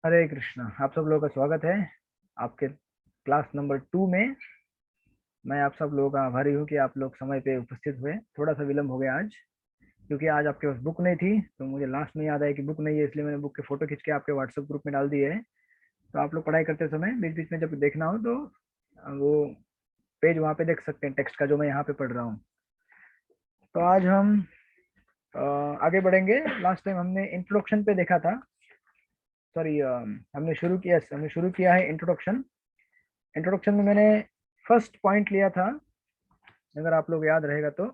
हरे कृष्णा। आप सब लोगों का स्वागत है आपके क्लास नंबर 2 में। मैं आप सब लोगों का आभारी हूँ कि आप लोग समय पे उपस्थित हुए। थोड़ा सा विलंब हो गया आज, क्योंकि आज आपके पास बुक नहीं थी, तो मुझे लास्ट में याद आया कि बुक नहीं है, इसलिए मैंने बुक के फोटो खींच के आपके व्हाट्सएप ग्रुप में डाल दिए है। तो आप लोग पढ़ाई करते समय बीच बीच में जब देखना हो तो वो पेज वहाँ पे देख सकते हैं, टेक्स्ट का, जो मैं यहाँ पे पढ़ रहा हूँ। तो आज हम आगे बढ़ेंगे। लास्ट टाइम हमने इंट्रोडक्शन पे देखा था। सॉरी, हमने शुरू किया है इंट्रोडक्शन। इंट्रोडक्शन में मैंने फर्स्ट पॉइंट लिया था, अगर आप लोग याद रहेगा तो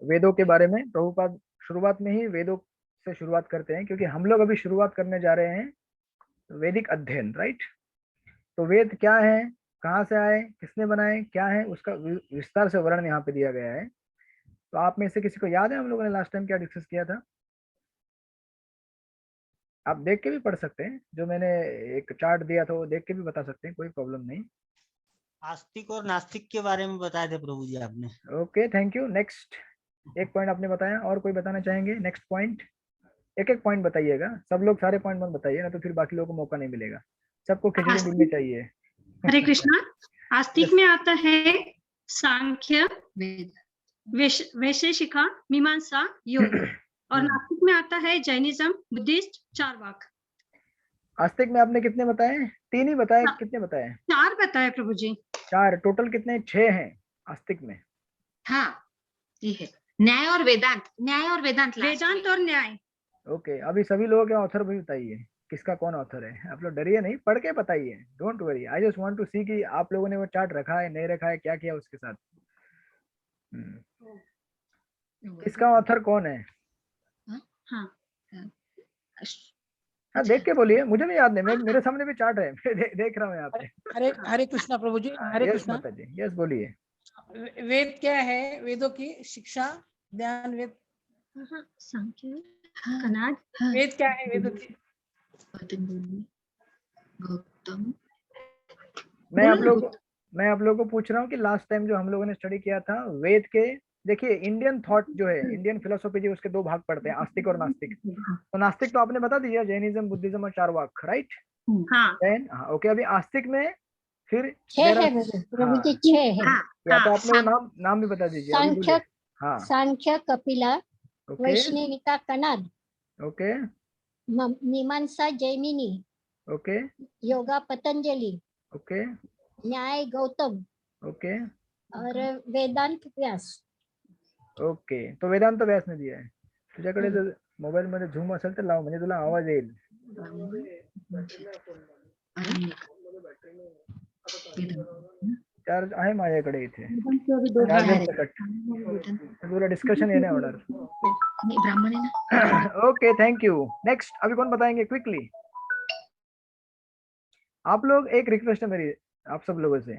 वेदों के बारे में। प्रभुपाद शुरुआत में ही वेदों से शुरुआत करते हैं, क्योंकि हम लोग अभी शुरुआत करने जा रहे हैं वैदिक अध्ययन, राइट। तो वेद क्या है, कहाँ से आए, किसने बनाए, क्या है, उसका विस्तार से वर्णन यहाँ पे दिया गया है। तो आप में से किसी को याद है हम लोगों ने लास्ट टाइम क्या डिस्कस किया था? आप देख के भी पढ़ सकते हैं, जो मैंने एक चार्ट दिया था वो देख के भी बता सकते हैं, कोई प्रॉब्लम नहीं। आस्तिक और नास्तिक के बारे में बताए थे प्रभु जी आपने। Okay, thank you. नेक्स्ट एक पॉइंट आपने बताया, और कोई बताना चाहेंगे? नेक्स्ट पॉइंट, एक एक पॉइंट बताइएगा, सब लोग सारे पॉइंट मत बताइए, ना तो फिर बाकी लोगों को मौका नहीं मिलेगा। सबको खिचड़ी मिलनी चाहिए। हरे कृष्णा। आस्तिक Yes. में आता है सांख्य, वैशेषिका, मीमांसा, योग। और नास्तिक में आता है जैनिज्म, बुद्धिस्ट, चारवाक। आस्तिक में आपने कितने बताए? 3 ही बताए, कितने बताए? 4 बताए प्रभु जी। 4 टोटल, कितने? 6 हैं आस्तिक में। हाँ, ये है न्याय और वेदांत। वेदांत और न्याय। ओके, अभी सभी लोगों के ऑथर भी बताइए, किसका कौन ऑथर है। आप लोग डरिए नहीं, पढ़ के बताइए, don't worry. I just want to see कि आप लोगों ने वो चार्ट रखा है, नहीं रखा है, क्या किया उसके साथ। किसका ऑथर कौन है? हाँ, हाँ, देख के बोलिए, मुझे नहीं याद नहीं, मेरे सामने भी चार्ट है, मैं देख रहा हूँ यहाँ पे। हरे हरे कृष्णा प्रभु जी। हरे यस कृष्णा। माता जी, यस बोलिए। वेद क्या है? वेदों की शिक्षा, ज्ञान। वेद सांख्य, कनाद। वेद क्या है? वेदों की गौतम। मैं आप लोगों को पूछ रहा हूँ कि लास्ट टाइम जो हम लोगों ने स्टडी किया था वेद के, देखिए इंडियन थॉट जो है, इंडियन फिलोसॉफी जी, उसके 2 भाग पड़ते हैं, आस्तिक और नास्तिक। तो नास्तिक तो आपने बता दिया, जैनिज्म, बुद्धिज्म और चारवाक, राइट। हाँ, जैन, हाँ, ओके। अभी आस्तिक में फिर 6 है प्रभु जी, 6 है। या तो आपने वो नाम भी बता दीजिए, अभी बोलिए। सांख्य, हाँ, सांख्य कपिला, ओके वैष्णविका कनाद, ओके मीमांसा जैमिनी, ओके योगा पतंजलि, ओके न्याय गौतम ओके और वेदांत व्यास। ओके, तो वेदांत व्यास ने दिया आहे. तुझ्याकडे जर मोबाईल मध्ये झूम असेल तर लाव, म्हणजे तुला आवाज येईल. चार्ज आहे माझ्याकडे इथे, चार्जर सकट, पूरा डिस्कशन ये नहीं होणार. ब्राह्मण है ना. Okay, thank you. नेक्स्ट अभी कौन बताएंगे क्विकली? आप लोग, एक रिक्वेस्ट है मेरी आप सब लोगों से,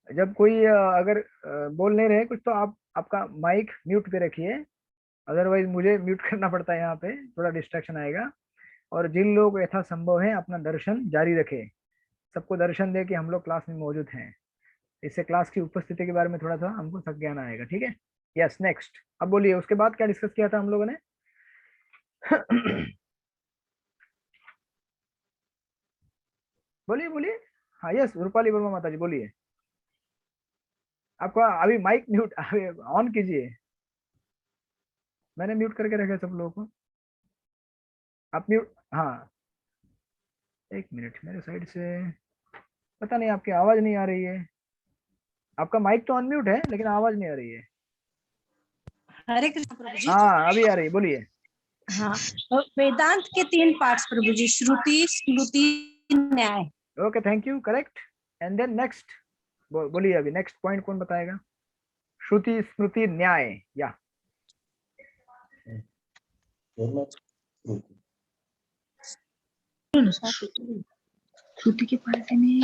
जब कोई अगर बोल नहीं रहे कुछ, तो आप आपका माइक म्यूट पे रखिए, अदरवाइज मुझे म्यूट करना पड़ता है, यहाँ पे थोड़ा डिस्ट्रैक्शन आएगा. और जिन लोग यथासंभव है अपना दर्शन जारी रखे, सबको दर्शन दे कि हम लोग क्लास में मौजूद हैं. इससे क्लास की उपस्थिति के बारे में थोड़ा सा हमको संज्ञान आएगा, ठीक है? यस, नेक्स्ट अब बोलिए, उसके बाद क्या डिस्कस किया था हम लोगों ने? बोलिए बोलिए. हाँ, यस, रूपाली वर्मा माता जी बोलिए. आपका अभी माइक म्यूट ऑन कीजिए, मैंने म्यूट करके रखा सब लोगों को. आप म्यूट, हाँ, एक मिनट, मेरे साइड से पता नहीं आपकी आवाज नहीं आ रही है. आपका माइक तो अनम्यूट है लेकिन आवाज नहीं आ रही है. हरे कृष्ण प्रभु जी। हाँ, अभी आ रही है, बोलिए. हाँ, वेदांत के 3 parts Prabhu ji, Shruti, Smriti, Nyaya. Okay, thank you, correct. And then next बोलिए, अभी नेक्स्ट पॉइंट कौन बताएगा? श्रुति, स्मृति, न्याय, या श्रुति के पार्ट में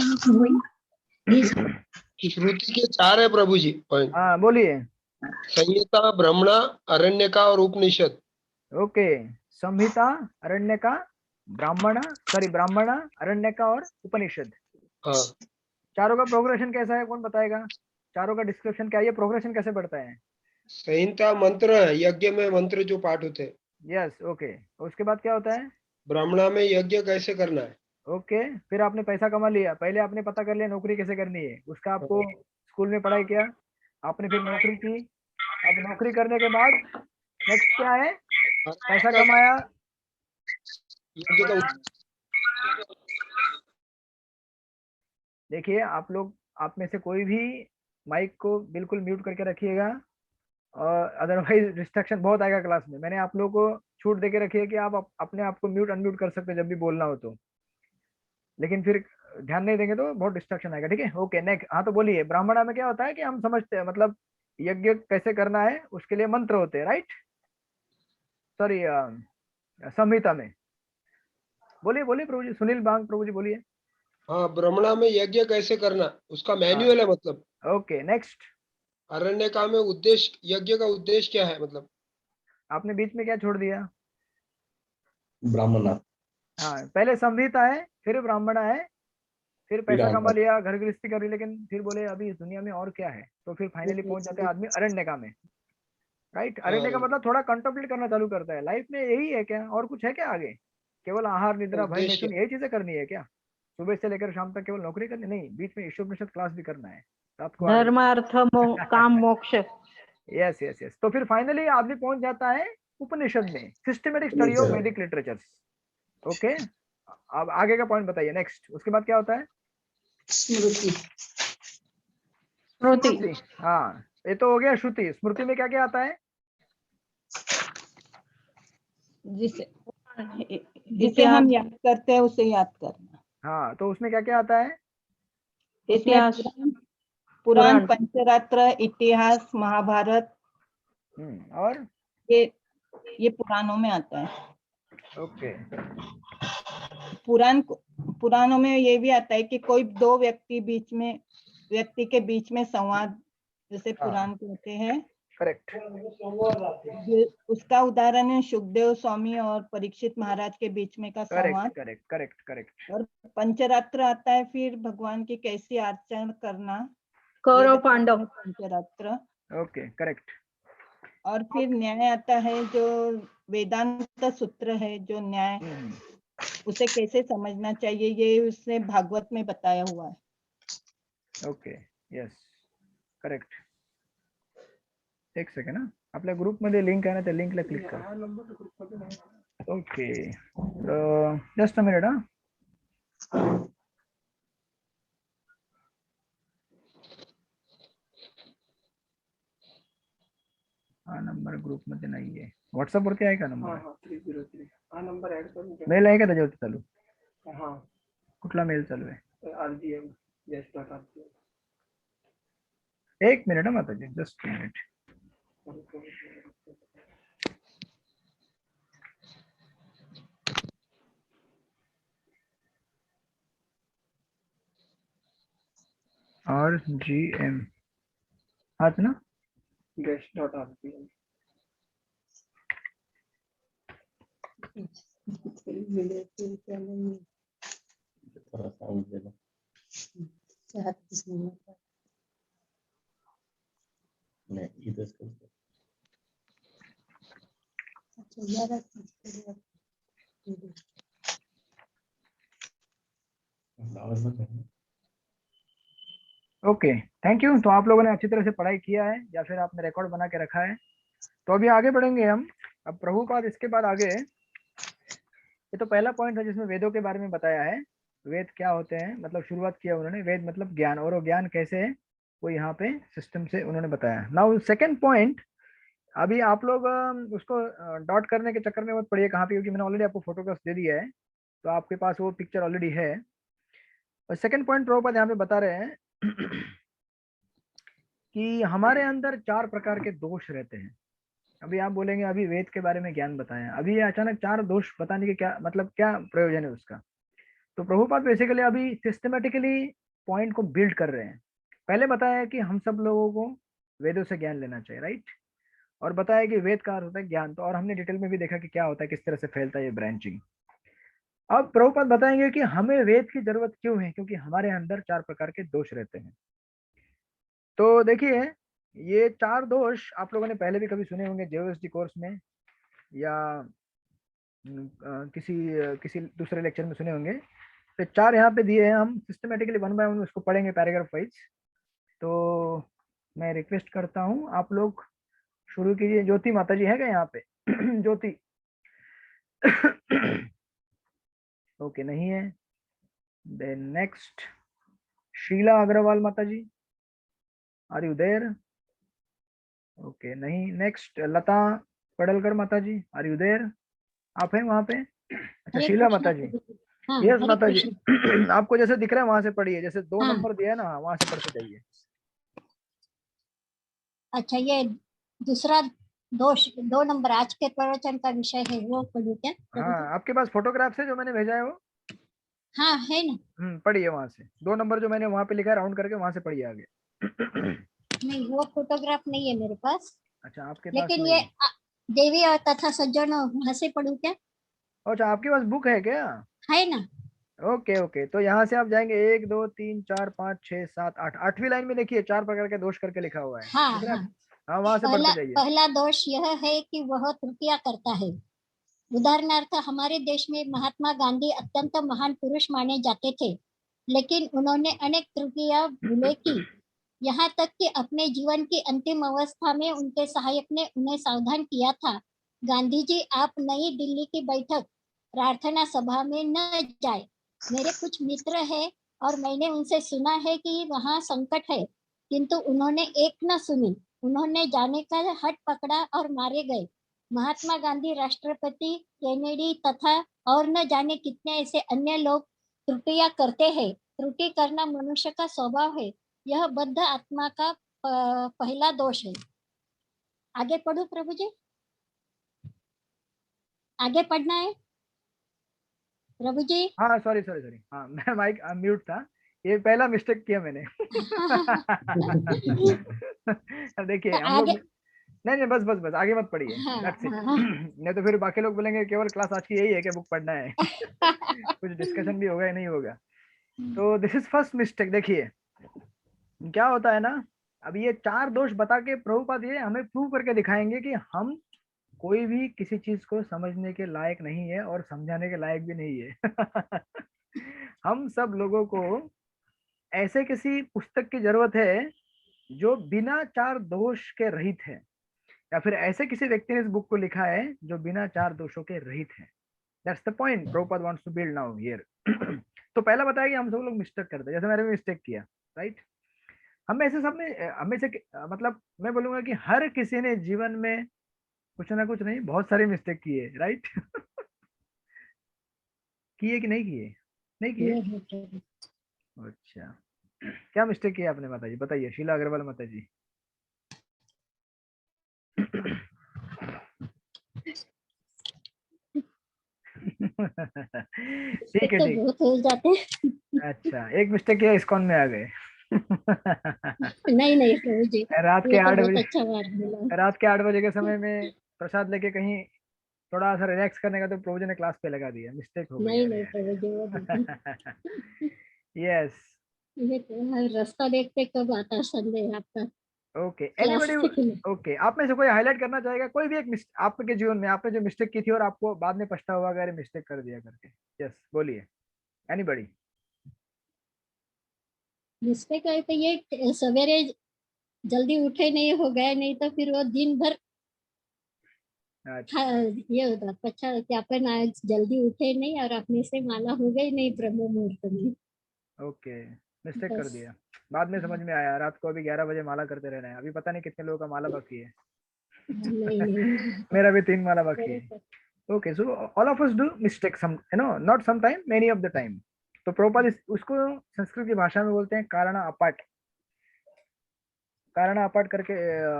श्रुति के 4 है प्रभु जी पॉइंट. हाँ, बोलिए. संहिता, ब्रह्मणा, अरण्यका और उपनिषद. ओके, संहिता, अरण्यका, ब्राह्मणा, अरण्यका और उपनिषद. हाँ, चारों का प्रोग्रेशन कैसा है, कौन बताएगा? चारों का डिस्क्रिप्शन क्या है, ये प्रोग्रेशन कैसे बढ़ता है? संहिता मंत्र है, यज्ञ में मंत्र जो पाठ होते हैं. Yes, okay. उसके बाद क्या होता है? ब्राह्मणा में यज्ञ कैसे करना है? ओके, फिर आपने पैसा कमा लिया, पहले आपने पता कर लिया नौकरी कैसे करनी है, उसका आपको स्कूल में पढ़ाई किया, आपने फिर नौकरी की। अब नौकरी करने के बाद नेक्स्ट क्या है, पैसा कमाया। यज्ञ का देखिए आप लोग, आप में से कोई भी माइक को बिल्कुल म्यूट करके रखिएगा, और अदरवाइज डिस्ट्रक्शन बहुत आएगा क्लास में। मैंने आप लोगों को छूट दे के रखी है कि आप अपने आप को म्यूट अनम्यूट कर सकते हैं जब भी बोलना हो तो, लेकिन फिर ध्यान नहीं देंगे तो बहुत डिस्ट्रक्शन आएगा, ठीक है। ओके नेक्स्ट, हाँ तो बोलिए, ब्राह्मणा में क्या होता है कि हम समझते हैं, मतलब यज्ञ कैसे करना है उसके लिए मंत्र होते हैं, राइट। सॉरी, संहिता में। बोलिए बोलिए प्रभु जी, सुनील बांग प्रभु जी बोलिए। हाँ, ब्राह्मणा में यज्ञ कैसे करना उसका मैन्युअल है, मतलब ओके नेक्स्ट, अरण्यका में उद्देश्य, यज्ञ का उद्देश्य क्या है, मतलब आपने बीच में क्या छोड़ दिया? ब्राह्मणा। हाँ, पहले संहिता है, फिर ब्राह्मणा है, फिर पैसा कमा लिया, घर गृहस्थी कर ली, लेकिन फिर बोले अभी इस दुनिया में और क्या है, तो फिर फाइनली पहुंच जाते हैं आदमी अरण्यका में, राइट। अरण्य का मतलब थोड़ा कंटेम्पलेट करना चालू करता है, लाइफ में यही है क्या, और कुछ है क्या आगे? केवल आहार निद्रा भय उद्देश्य। मैथुन यही चीजें करनी है क्या? सुबह से लेकर शाम तक केवल नौकरी करनी नहीं, बीच में ईश्वरोपनिषद क्लास भी करना है, रात को धर्म अर्थ काम मोक्ष। Yes yes yes. तो फिर फाइनली आदमी पहुंच जाता है उपनिषद में, सिस्टमेटिक स्टडी ऑफ वैदिक लिटरेचर। ओके, अब आगे का पॉइंट बताइए नेक्स्ट, उसके बाद क्या होता है? स्मृति। स्मृति। हाँ, ये तो हो गया श्रुति। स्मृति में क्या क्या आता है? जिसे जिसे हम याद करते हैं उसे याद करना। हाँ, तो उसमें क्या क्या आता है? इतिहास, पुराण, पंचरात्र, इतिहास, महाभारत, और ये पुराणों में आता है। ओके, पुराणों में ये भी आता है कि कोई दो व्यक्ति के बीच में संवाद, जैसे पुराण कहते हैं, करेक्ट। उसका उदाहरण है सुखदेव स्वामी और परीक्षित महाराज के बीच में का संवाद। Correct correct correct. और पंचरात्र आता है, फिर भगवान की कैसी अर्चना करना, कौरव पांडव। पंचरात्र। Okay correct. और फिर न्याय आता है, जो वेदांत सूत्र है, जो न्याय, उसे कैसे समझना चाहिए, ये उसने भागवत में बताया हुआ है। Okay yes correct. एक सेकंड ना, आपल्या ग्रुप मध्ये लिंक आहे ना, त्या लिंकला क्लिक करा। Okay, just a minute. हा नंबर ग्रुप मध्ये नाहीये, व्हॉट्सअप वरती आहे का नंबर? 303 हा नंबर ऍड करून घ्या. मेल आहे का त्याच्यावरती चालू? हा, कुठला मेल चालू आहे? RGM yes.rgm. एक मिनिट माताजी, जस्ट मिनिट। RGM हाच ना? guest.rgm. Okay thank you. तो आप लोगों ने अच्छी तरह से पढ़ाई किया है या फिर आपने रिकॉर्ड बना के रखा है? तो अभी आगे बढ़ेंगे हम। अब प्रभुपाद इसके बाद आगे, ये तो पहला पॉइंट है जिसमें वेदों के बारे में बताया है, वेद क्या होते हैं, मतलब शुरुआत किया उन्होंने, वेद मतलब ज्ञान, और वो ज्ञान कैसे है वो यहाँ पे सिस्टम से उन्होंने बताया। नाउ सेकंड पॉइंट, अभी आप लोग उसको डॉट करने के चक्कर में मत पड़िए कहाँ पे, क्योंकि मैंने ऑलरेडी आपको फोटोग्राफ दे दिया है, तो आपके पास वो पिक्चर ऑलरेडी है। और सेकंड पॉइंट प्रभुपाद यहाँ पे बता रहे हैं कि हमारे अंदर 4 प्रकार के दोष रहते हैं। अभी आप बोलेंगे अभी वेद के बारे में ज्ञान बताया, अभी ये अचानक 4 दोष बताने के क्या मतलब, क्या प्रयोजन है उसका? तो प्रभुपाद बेसिकली अभी सिस्टमेटिकली पॉइंट को बिल्ड कर रहे हैं। पहले बताया कि हम सब लोगों को वेदों से ज्ञान लेना चाहिए, राइट, और बताया कि वेद का अर्थ होता है ज्ञान, तो और हमने डिटेल में भी देखा कि क्या होता है, किस तरह से फैलता है ये ब्रांचिंग। अब प्रभुपाद बताएंगे कि हमें वेद की जरूरत क्यों है, क्योंकि हमारे अंदर 4 प्रकार के दोष रहते हैं। तो देखिए, ये 4 दोष आप लोगों ने पहले भी कभी सुने होंगे जेओएसडी कोर्स में, या किसी किसी दूसरे लेक्चर में सुने होंगे। तो 4 यहाँ पे दिए हैं, हम सिस्टमेटिकली वन बाय वन उसको पढ़ेंगे पैराग्राफ वाइज। तो मैं रिक्वेस्ट करता हूँ आप लोग शुरू कीजिए। ज्योति माता जी है क्या यहाँ पे? ज्योति ओके नहीं है। देन नेक्स्ट शीला अग्रवाल माता जी, आर यू देयर? ओके नहीं। नेक्स्ट लता पडलकर माता जी, आर यू देयर? आप हैं वहाँ पे? अच्छा हरे शीला कृष्ण माता जी, प्रभु जी। हाँ, यस हरे माता जी। कृष्ण। आपको जैसे दिख रहा है वहां से पढ़िए, जैसे 2 हाँ। नंबर दिया है ना वहां से पढ़ते जाइए। अच्छा, ये दूसरा दोष 2 नंबर आज के प्रवचन का विषय है, वो पढ़ूं क्या प्रभु जी? हाँ, आपके पास फोटोग्राफ्स है जो मैंने भेजा है वो? हाँ है ना। पढ़िए वहां से 2 नंबर जो मैंने वहां पे लिखा है राउंड करके, वहां से पढ़िए आगे। नहीं, वो फोटोग्राफ नहीं है मेरे पास, अच्छा आपके पास लेकिन नहीं ये है? देवी और तथा सज्जनों वहां से पढ़ूं क्या? अच्छा आपके पास बुक है क्या? है ना। ओके ओके, तो यहाँ से आप जाएंगे 1 2 3 4 5 6 7 8, 8वीं लाइन में देखिए 4 प्रकार के दोष करके लिखा हुआ है, हाँ दिख रहा है? हाँ। हाँ वहां से पढ़ते जाइए। पहला दोष यह है कि वह त्रुटियां करता है। उदाहरणार्थ, हमारे देश में महात्मा गांधी अत्यंत महान पुरुष माने जाते थे, लेकिन उन्होंने अनेक त्रुटियां भूले की। यहाँ तक कि अपने जीवन की अंतिम अवस्था में उनके सहायक ने उन्हें सावधान किया था, गांधी जी आप नई दिल्ली की बैठक प्रार्थना सभा में न जाए। मेरे कुछ मित्र हैं और मैंने उनसे सुना है कि वहाँ संकट है, किंतु उन्होंने एक न सुनी। उन्होंने जाने का हट पकड़ा और मारे गए। महात्मा गांधी, राष्ट्रपति केनेडी तथा और न जाने कितने ऐसे अन्य लोग त्रुटियां करते हैं। त्रुटि करना मनुष्य का स्वभाव है। यह बद्ध आत्मा का पहला दोष है। आगे पढ़ो प्रभु जी, आगे पढ़ना है प्रभु जी। हाँ सॉरी सॉरी सॉरी, हाँ मैं माइक म्यूट था, ये पहला मिस्टेक किया मैंने। अब देखिए तो हम लोग आगे। नहीं नहीं, बस बस बस आगे मत पढ़िए, हाँ दैट्स इट। हाँ। नहीं तो फिर बाकी लोग बोलेंगे केवल क्लास आज की यही है कि बुक पढ़ना है। कुछ डिस्कशन भी होगा या नहीं होगा। तो दिस इज फर्स्ट मिस्टेक। देखिए क्या होता है ना, अब ये 4 दोष बता के प्रभुपाद ये हमें प्रूव करके दिखाएंगे कि हम कोई भी किसी चीज को समझने के लायक नहीं है और समझाने के लायक भी नहीं है। हम सब लोगों को ऐसे किसी पुस्तक की जरूरत है जो बिना 4 दोष के रहित है, या फिर ऐसे किसी व्यक्ति ने इस बुक को लिखा है जो बिना 4 दोषों के रहित है। That's the point Prabhupada wants to build now here. तो पहला बताया कि हम सब लोग मिस्टेक करते हैं, जैसे मैंने भी मिस्टेक किया, राइट? हम ऐसे सब में हमें से मतलब मैं बोलूंगा कि हर किसी ने जीवन में कुछ ना कुछ नहीं बहुत सारी मिस्टेक की है, राइट? किए कि नहीं किए? नहीं किए? ये है प्रभु। अच्छा क्या मिस्टेक किया आपने माता जी, बताइए। शीला अग्रवाल माता जी। ठीक है तो ठीक। बहुत हो जाते हैं। अच्छा एक मिस्टेक किया, इस्कॉन में आ गए। नहीं नहीं प्रभु जी, रात के ये तो 8 बहुत बजे, अच्छा बात बोला। रात के 8 बजे के समय में प्रसाद लेके कहीं थोड़ा सा रिलैक्स करने का, तो प्रभु जी ने क्लास पे लगा दिया, मिस्टेक हो गई नहीं यार नहीं प्रभु जी, वो नहीं। यस ये तो हर रास्ता देखते कब आता संदेह आपका ओके क्लास एनीबॉडी। में। ओके आप में से कोई हाईलाइट करना चाहेगा कोई भी एक आपके जीवन में आपने जो मिस्टेक की थी और आपको बाद में पछतावा हुआ अगर मिस्टेक कर दिया करके? यस बोलिए एनीबॉडी। मिस्टेक है तो ये सवेरे जल्दी उठे नहीं, हो गए नहीं तो फिर वो दिन भर अच्छा ये होता अच्छा कि अपन आज जल्दी उठे नहीं और अपने से माला हो गई नहीं ब्रह्म मुहूर्त में। ओके मिस्टेक कर बस। दिया, बाद में समझ में आया रात को अभी 11 बजे माला करते रहना है, अभी पता नहीं कितने लोगों का माला बाकी है। नहीं नहीं। मेरा भी 3 माला बाकी है। Okay so all of us do mistake some, you know, not some time, many of the time. तो प्रभुपाद उसको संस्कृत की भाषा में बोलते हैं कारण अपाट। कारण अपाट करके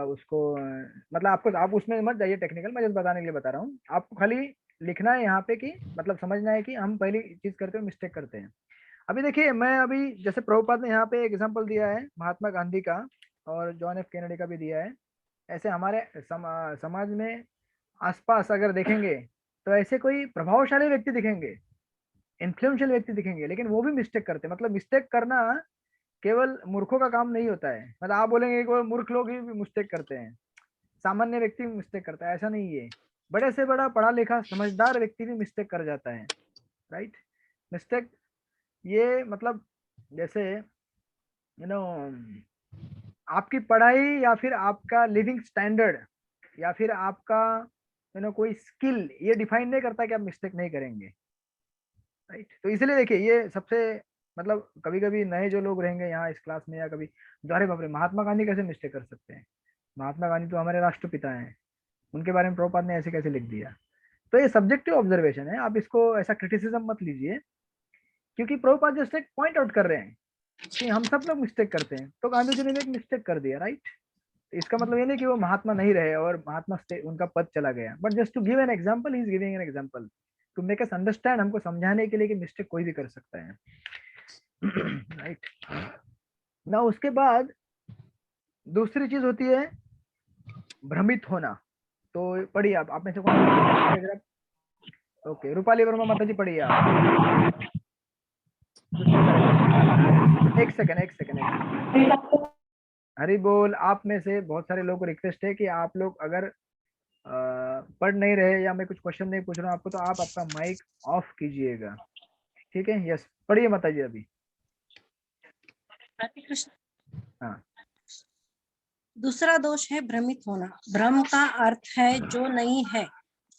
उसको मतलब आपको, आप उसमें मत जाइए टेक्निकल, मैं जस्ट बताने के लिए बता रहा हूँ आपको। खाली लिखना है यहाँ पे कि मतलब समझना है कि हम पहली चीज करते हैं मिस्टेक करते हैं। अभी देखिए मैं अभी जैसे प्रभुपाद ने यहाँ पे एग्जांपल दिया है महात्मा गांधी का और जॉन एफ कैनेडी का भी दिया है। ऐसे हमारे समाज में आसपास अगर देखेंगे तो ऐसे कोई प्रभावशाली व्यक्ति दिखेंगे, इन्फ्लुएंशियल व्यक्ति दिखेंगे, लेकिन वो भी मिस्टेक करते हैं। मतलब मिस्टेक करना केवल मूर्खों का काम नहीं होता है, मतलब आप बोलेंगे कि मूर्ख लोग ही मिस्टेक करते हैं, सामान्य व्यक्ति मिस्टेक करता है, ऐसा नहीं है। बड़े से बड़ा पढ़ा लिखा समझदार व्यक्ति भी मिस्टेक कर जाता है, राइट। मिस्टेक ये मतलब जैसे आपकी पढ़ाई या फिर आपका लिविंग स्टैंडर्ड या फिर आपका कोई स्किल ये डिफाइन नहीं करता कि आप मिस्टेक नहीं करेंगे, राइट। तो इसलिए देखिए ये सबसे मतलब कभी कभी नए जो लोग रहेंगे यहाँ इस क्लास में या कभी अरे बाप रे महात्मा गांधी कैसे मिस्टेक कर सकते हैं, महात्मा गांधी तो हमारे राष्ट्रपिता हैं, उनके बारे में प्रभुपाद ने ऐसे कैसे लिख दिया। तो ये सब्जेक्टिव ऑब्जर्वेशन है, आप इसको ऐसा क्रिटिसिज्म मत लीजिए, क्योंकि प्रभुपाद जस्ट एक पॉइंट आउट कर रहे हैं कि हम सब लोग मिस्टेक करते हैं, तो गांधी जी ने भी एक मिस्टेक कर दिया, राइट। इसका मतलब ये नहीं कि वो महात्मा नहीं रहे और महात्मा उनका पद चला गया, but just to give an example, he is giving an example to make us understand, हमको समझाने के लिए कि मिस्टेक कोई भी कर सकता है, राइट। ना उसके बाद दूसरी चीज होती है भ्रमित होना। तो पढ़िए आप में से कौन, ओके रूपाली वर्मा माता जी पढ़िए आप। एक सेकंड हरी बोल। आप में से बहुत सारे लोगों को रिक्वेस्ट है कि आप लोग अगर पढ़ नहीं रहे या मैं कुछ क्वेश्चन नहीं पूछ रहा हूँ आपको, तो आप आपका माइक ऑफ कीजिएगा, ठीक है। यस पढ़िए माता जी अभी। हाँ, दूसरा दोष है भ्रमित होना। भ्रम का अर्थ है जो नहीं है,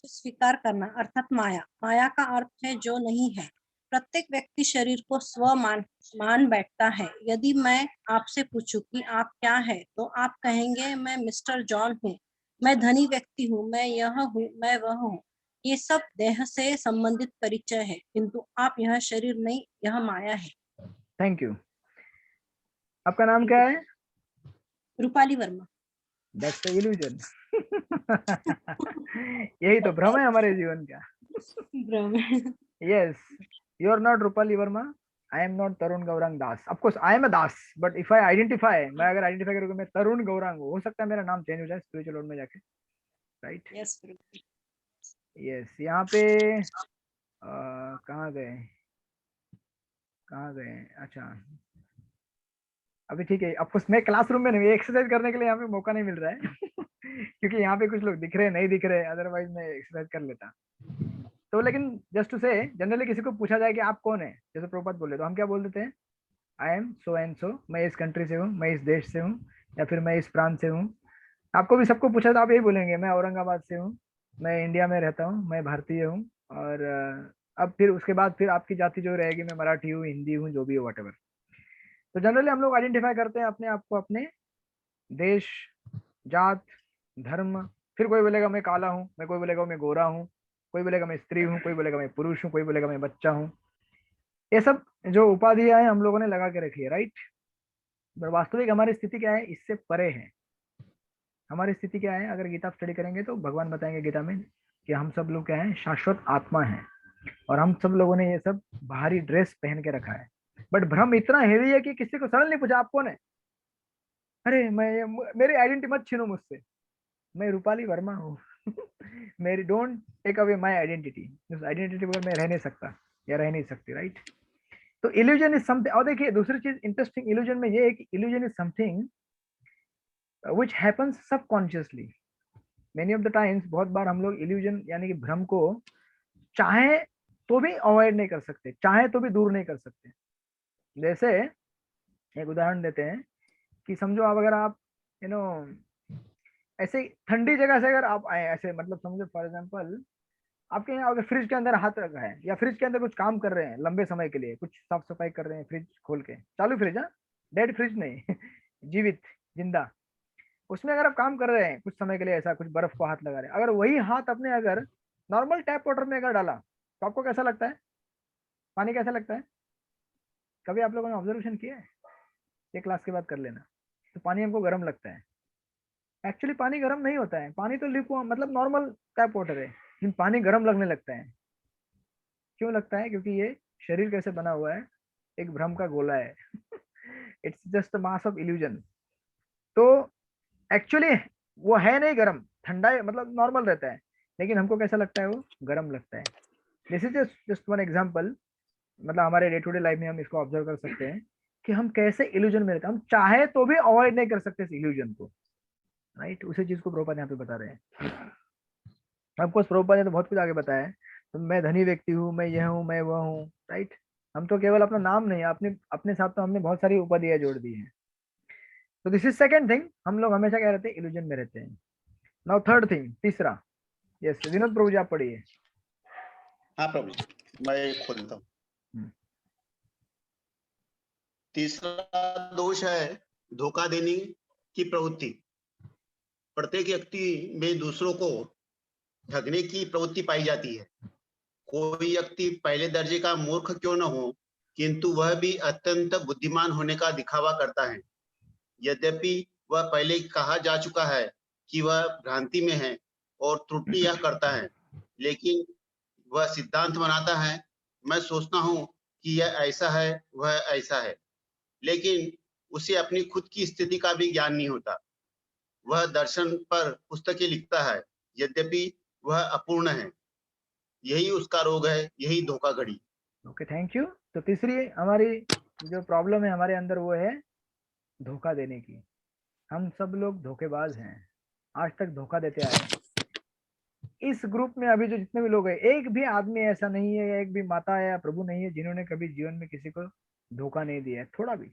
स्वीकार करना अर्थात माया। माया का अर्थ है जो नहीं है। प्रत्येक व्यक्ति शरीर को स्व मान बैठता है। यदि मैं आपसे पूछूं कि आप क्या है, तो आप कहेंगे मैं मिस्टर जॉन हूँ, मैं धनी व्यक्ति हूँ, मैं यह हूँ, मैं वह हूँ। ये सब देह से संबंधित परिचय है, किंतु आप यह शरीर नहीं, यह माया है। Thank you. आपका नाम क्या है? Rupali Verma. That's the illusion. यही तो भ्रम है हमारे जीवन का। भ्रम। Yes, you are not Rupali Verma. I am not Tarun Gaurang Das. Of course, I am a Das, but if I identify, मैं अगर identify करूँगा मैं तरुण गौरांग हो सकता है मेरा नाम चेंज हो जाए स्पिरिचुअल वर्ल्ड में जाके, राइट। यस यस यहाँ पे कहाँ गए, अच्छा अभी ठीक है। ऑफकोर्स मैं क्लासरूम में नहीं, एक्सरसाइज करने के लिए यहाँ पे मौका नहीं मिल रहा है क्योंकि यहाँ पे कुछ लोग दिख रहे नहीं दिख रहे, अदरवाइज मैं एक्सरसाइज कर लेता। तो लेकिन जस्ट टू से जनरली किसी को पूछा जाए कि आप कौन है, जैसे प्रभुपाद बोले तो हम क्या बोल देते हैं, I am so and so, मैं इस कंट्री से हूँ, मैं इस देश से हूँ, या फिर मैं इस प्रांत से हूँ। आपको भी सबको पूछा तो आप यही बोलेंगे मैं औरंगाबाद से हूँ, मैं इंडिया में रहता हूँ, मैं भारतीय हूँ। और अब फिर उसके बाद फिर आपकी जाति जो रहेगी, मैं मराठी हूँ, हिंदी हूँ, जो भी हो वट। तो जनरली हम लोग आइडेंटिफाई करते हैं अपने आप को अपने देश, जात, धर्म। फिर कोई बोलेगा मैं काला हूँ, मैं कोई बोलेगा मैं गोरा हूँ, कोई बोलेगा मैं स्त्री हूँ, कोई बोलेगा मैं पुरुष हूँ, कोई बोलेगा मैं बच्चा हूँ। ये सब जो उपाधियां हैं हम लोगों ने लगा के रखी है, राइट। पर वास्तविक हमारी स्थिति क्या है, इससे परे है। हमारी स्थिति क्या है, अगर गीता स्टडी करेंगे तो भगवान बताएंगे गीता में कि हम सब लोग क्या है, शाश्वत आत्मा है, और हम सब लोगों ने ये सब बाहरी ड्रेस पहन के रखा है। बट भ्रम इतना हेवी है कि किसी को सडनली पूछा आप कौन है, अरे मैं, मेरी आइडेंटिटी मत छीनो मुझसे, मैं रूपाली वर्मा हूँ मेरी don't take away my identity. उस आइडेंटिटी पर मैं रह नहीं सकता या रह नहीं सकती, राइट। तो इल्यूजन इज समथिंग। और देखिए दूसरी चीज इंटरेस्टिंग इल्यूजन में ये है कि illusion is something which happens subconsciously many of the times. बहुत बार हम लोग इल्यूजन यानी कि भ्रम को चाहे तो भी अवॉइड नहीं कर सकते, चाहे तो भी दूर नहीं कर सकते। जैसे एक उदाहरण देते हैं कि समझो आप अगर आप ऐसे ठंडी जगह से अगर आप आए, ऐसे मतलब समझो फॉर एग्जांपल आपके यहाँ अगर फ्रिज के अंदर हाथ रखा है या फ्रिज के अंदर कुछ काम कर रहे हैं लंबे समय के लिए, कुछ साफ सफाई कर रहे हैं, फ्रिज खोल के, चालू फ्रिज, हाँ डेड फ्रिज नहीं जीवित जिंदा, उसमें अगर आप काम कर रहे हैं कुछ समय के लिए, ऐसा कुछ बर्फ को हाथ लगा रहे हैं, अगर वही हाथ अपने अगर नॉर्मल टैप वाटर में अगर डाला तो आपको कैसा लगता है, पानी कैसा लगता है? कभी आप लोगों ने ऑब्जर्वेशन किया है? ये क्लास के बाद कर लेना। तो पानी हमको गर्म लगता है, एक्चुअली पानी गर्म नहीं होता है, पानी तो लिक्विड मतलब नॉर्मल टैप वाटर है, लेकिन पानी गर्म लगने लगता है। क्यों लगता है? क्योंकि ये शरीर कैसे बना हुआ है, एक भ्रम का गोला है it's just a mass of illusion. तो एक्चुअली वो है नहीं गर्म, ठंडा है, मतलब नॉर्मल रहता है, लेकिन हमको कैसा लगता है, वो गर्म लगता है। This is just one example. मतलब हमारे डे टू डे लाइफ में हम इसको ऑब्जर्व कर सकते हैं कि हम कैसे इल्यूजन में रहते हैं, हम चाहे तो भी अवॉइड नहीं कर सकते इस इल्यूजन को, राइट। उसी चीज को प्रभुपाद यहाँ पे बता रहे हैं। आपको प्रभुपाद ने तो बहुत कुछ आगे बताया है। तो मैं धनी व्यक्ति हूँ, मैं यह हूँ, मैं वह हूँ, राइट। हम तो केवल अपना नाम नहीं, अपने अपने साथ तो हमने बहुत सारी उपाधियां जोड़ दी है। तो दिस इज सेकंड थिंग, हम लोग हमेशा क्या रहते हैं, इल्यूजन में रहते हैं। नाउ थर्ड थिंग, तीसरा। यस विनोद प्रभु जी आप पढ़िए। हाँ प्रभु जी, मैं खोलता हूँ। तीसरा दोष है धोखा देने की प्रवृत्ति। प्रत्येक व्यक्ति में दूसरों को ठगने की प्रवृत्ति पाई जाती है। कोई व्यक्ति पहले दर्जे का मूर्ख क्यों न हो, किंतु वह भी अत्यंत बुद्धिमान होने का दिखावा करता है। यद्यपि वह पहले कहा जा चुका है कि वह भ्रांति में है और त्रुटि यह करता है, लेकिन वह सिद्धांत बनाता है, मैं सोचता हूँ कि यह ऐसा है, वह ऐसा है, लेकिन उसे अपनी खुद की स्थिति का भी ज्ञान नहीं होता। वह दर्शन पर पुस्तकें लिखता है, यद्यपि वह अपूर्ण है। यही उसका रोग है, यही धोखाधड़ी। Okay thank you. तो तीसरी हमारी जो प्रॉब्लम है हमारे अंदर वो है धोखा देने की। हम सब लोग धोखेबाज हैं, आज तक धोखा देते आए हैं। इस ग्रुप में अभी जो जितने भी लोग हैं, एक भी आदमी ऐसा नहीं है, एक भी माता या प्रभु नहीं है जिन्होंने कभी जीवन में किसी को धोखा नहीं दिया है, थोड़ा भी।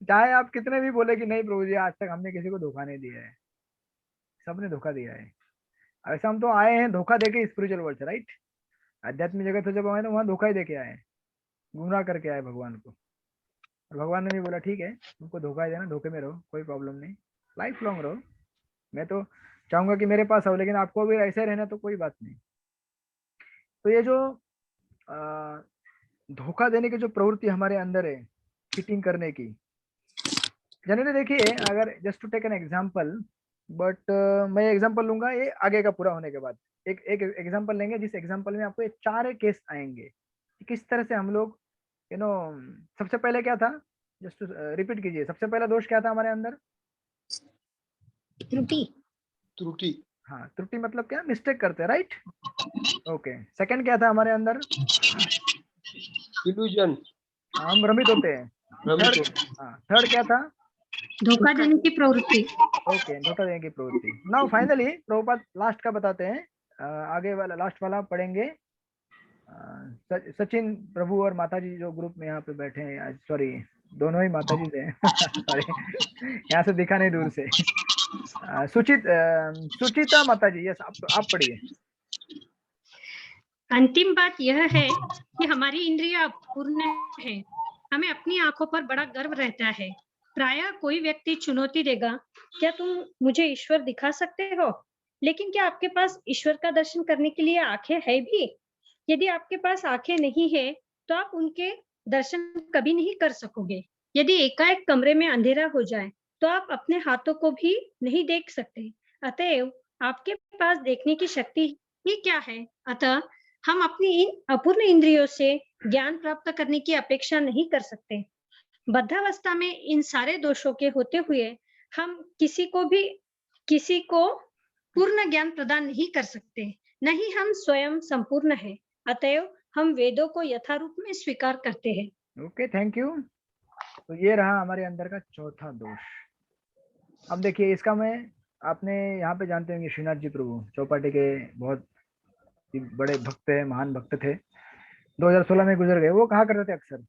चाहे आप कितने भी बोले कि नहीं प्रभु जी आज तक हमने किसी को धोखा नहीं दिया है, सबने धोखा दिया है। ऐसा हम तो आए हैं धोखा देके स्पिरिचुअल वर्ल्ड से, राइट। आध्यात्मिक जगत से जब आए तो वहां धोखा ही देके आए, गुमराह करके आए भगवान को। और भगवान ने भी बोला ठीक है तुमको धोखा ही देना, धोखे में रहो, कोई प्रॉब्लम नहीं, लाइफ लॉन्ग रहो। मैं तो चाहूंगा कि मेरे पास आओ, लेकिन आपको भी ऐसे रहना तो कोई बात नहीं। तो ये जो धोखा देने की जो प्रवृत्ति हमारे अंदर है, चीटिंग करने की, जनरली देखिए, अगर just to take an example, but मैं एग्जांपल लूंगा ये आगे का पूरा होने के बाद। एक एक एग्जांपल लेंगे जिस एग्जांपल में आपको ये 4 केस आएंगे किस तरह से हम लोग सबसे पहले क्या था, जस्ट रिपीट कीजिए। सबसे पहला दोष क्या था हमारे अंदर? त्रुटि। त्रुटि। हाँ, त्रुटि मतलब क्या? मिस्टेक करते हैं, राइट। ओके, सेकंड क्या था हमारे अंदर? इल्यूजन, हम भ्रमित होते हैं। थर्ड क्या था? धोखा देने की प्रवृत्ति। ओके, धोखा देने की प्रवृत्ति। नाउ फाइनली प्रभुपाद लास्ट का बताते हैं, आगे वाला लास्ट वाला पढ़ेंगे। सचिन प्रभु और माताजी जो ग्रुप में यहाँ पे बैठे हैं आज, सॉरी दोनों ही माताजी हैं सॉरी यहाँ से दिखा नहीं दूर से। सुचिता माताजी, यस आप पढ़िए। अंतिम बात यह है कि हमारी इंद्रियां अपूर्ण है, हमें अपनी आंखों पर बड़ा गर्व रहता है। प्रायः कोई व्यक्ति चुनौती देगा, क्या तुम मुझे ईश्वर दिखा सकते हो? लेकिन क्या आपके पास ईश्वर का दर्शन करने के लिए आंखें है भी? यदि आपके पास आंखें नहीं है तो आप उनके दर्शन कभी नहीं कर सकोगे। यदि एकाएक कमरे में अंधेरा हो जाए तो आप अपने हाथों को भी नहीं देख सकते। अतएव आपके पास देखने की शक्ति ही क्या है? अतः हम अपनी इन अपूर्ण इंद्रियों से ज्ञान प्राप्त करने की अपेक्षा नहीं कर सकते। बद्धावस्था में इन सारे दोषों के होते हुए हम किसी को पूर्ण ज्ञान प्रदान नहीं कर सकते, नहीं हम स्वयं संपूर्ण है। अतएव हम वेदों को यथारूप में स्वीकार करते हैं। Okay thank you. तो ये रहा हमारे अंदर का चौथा दोष। अब देखिए इसका मैं, आपने यहाँ पे जानते होंगे श्रीनाथ जी प्रभु चौपाटी के बहुत बड़े भक्त है, महान भक्त थे, 2016 में गुजर गए। वो कहा करते थे अक्सर,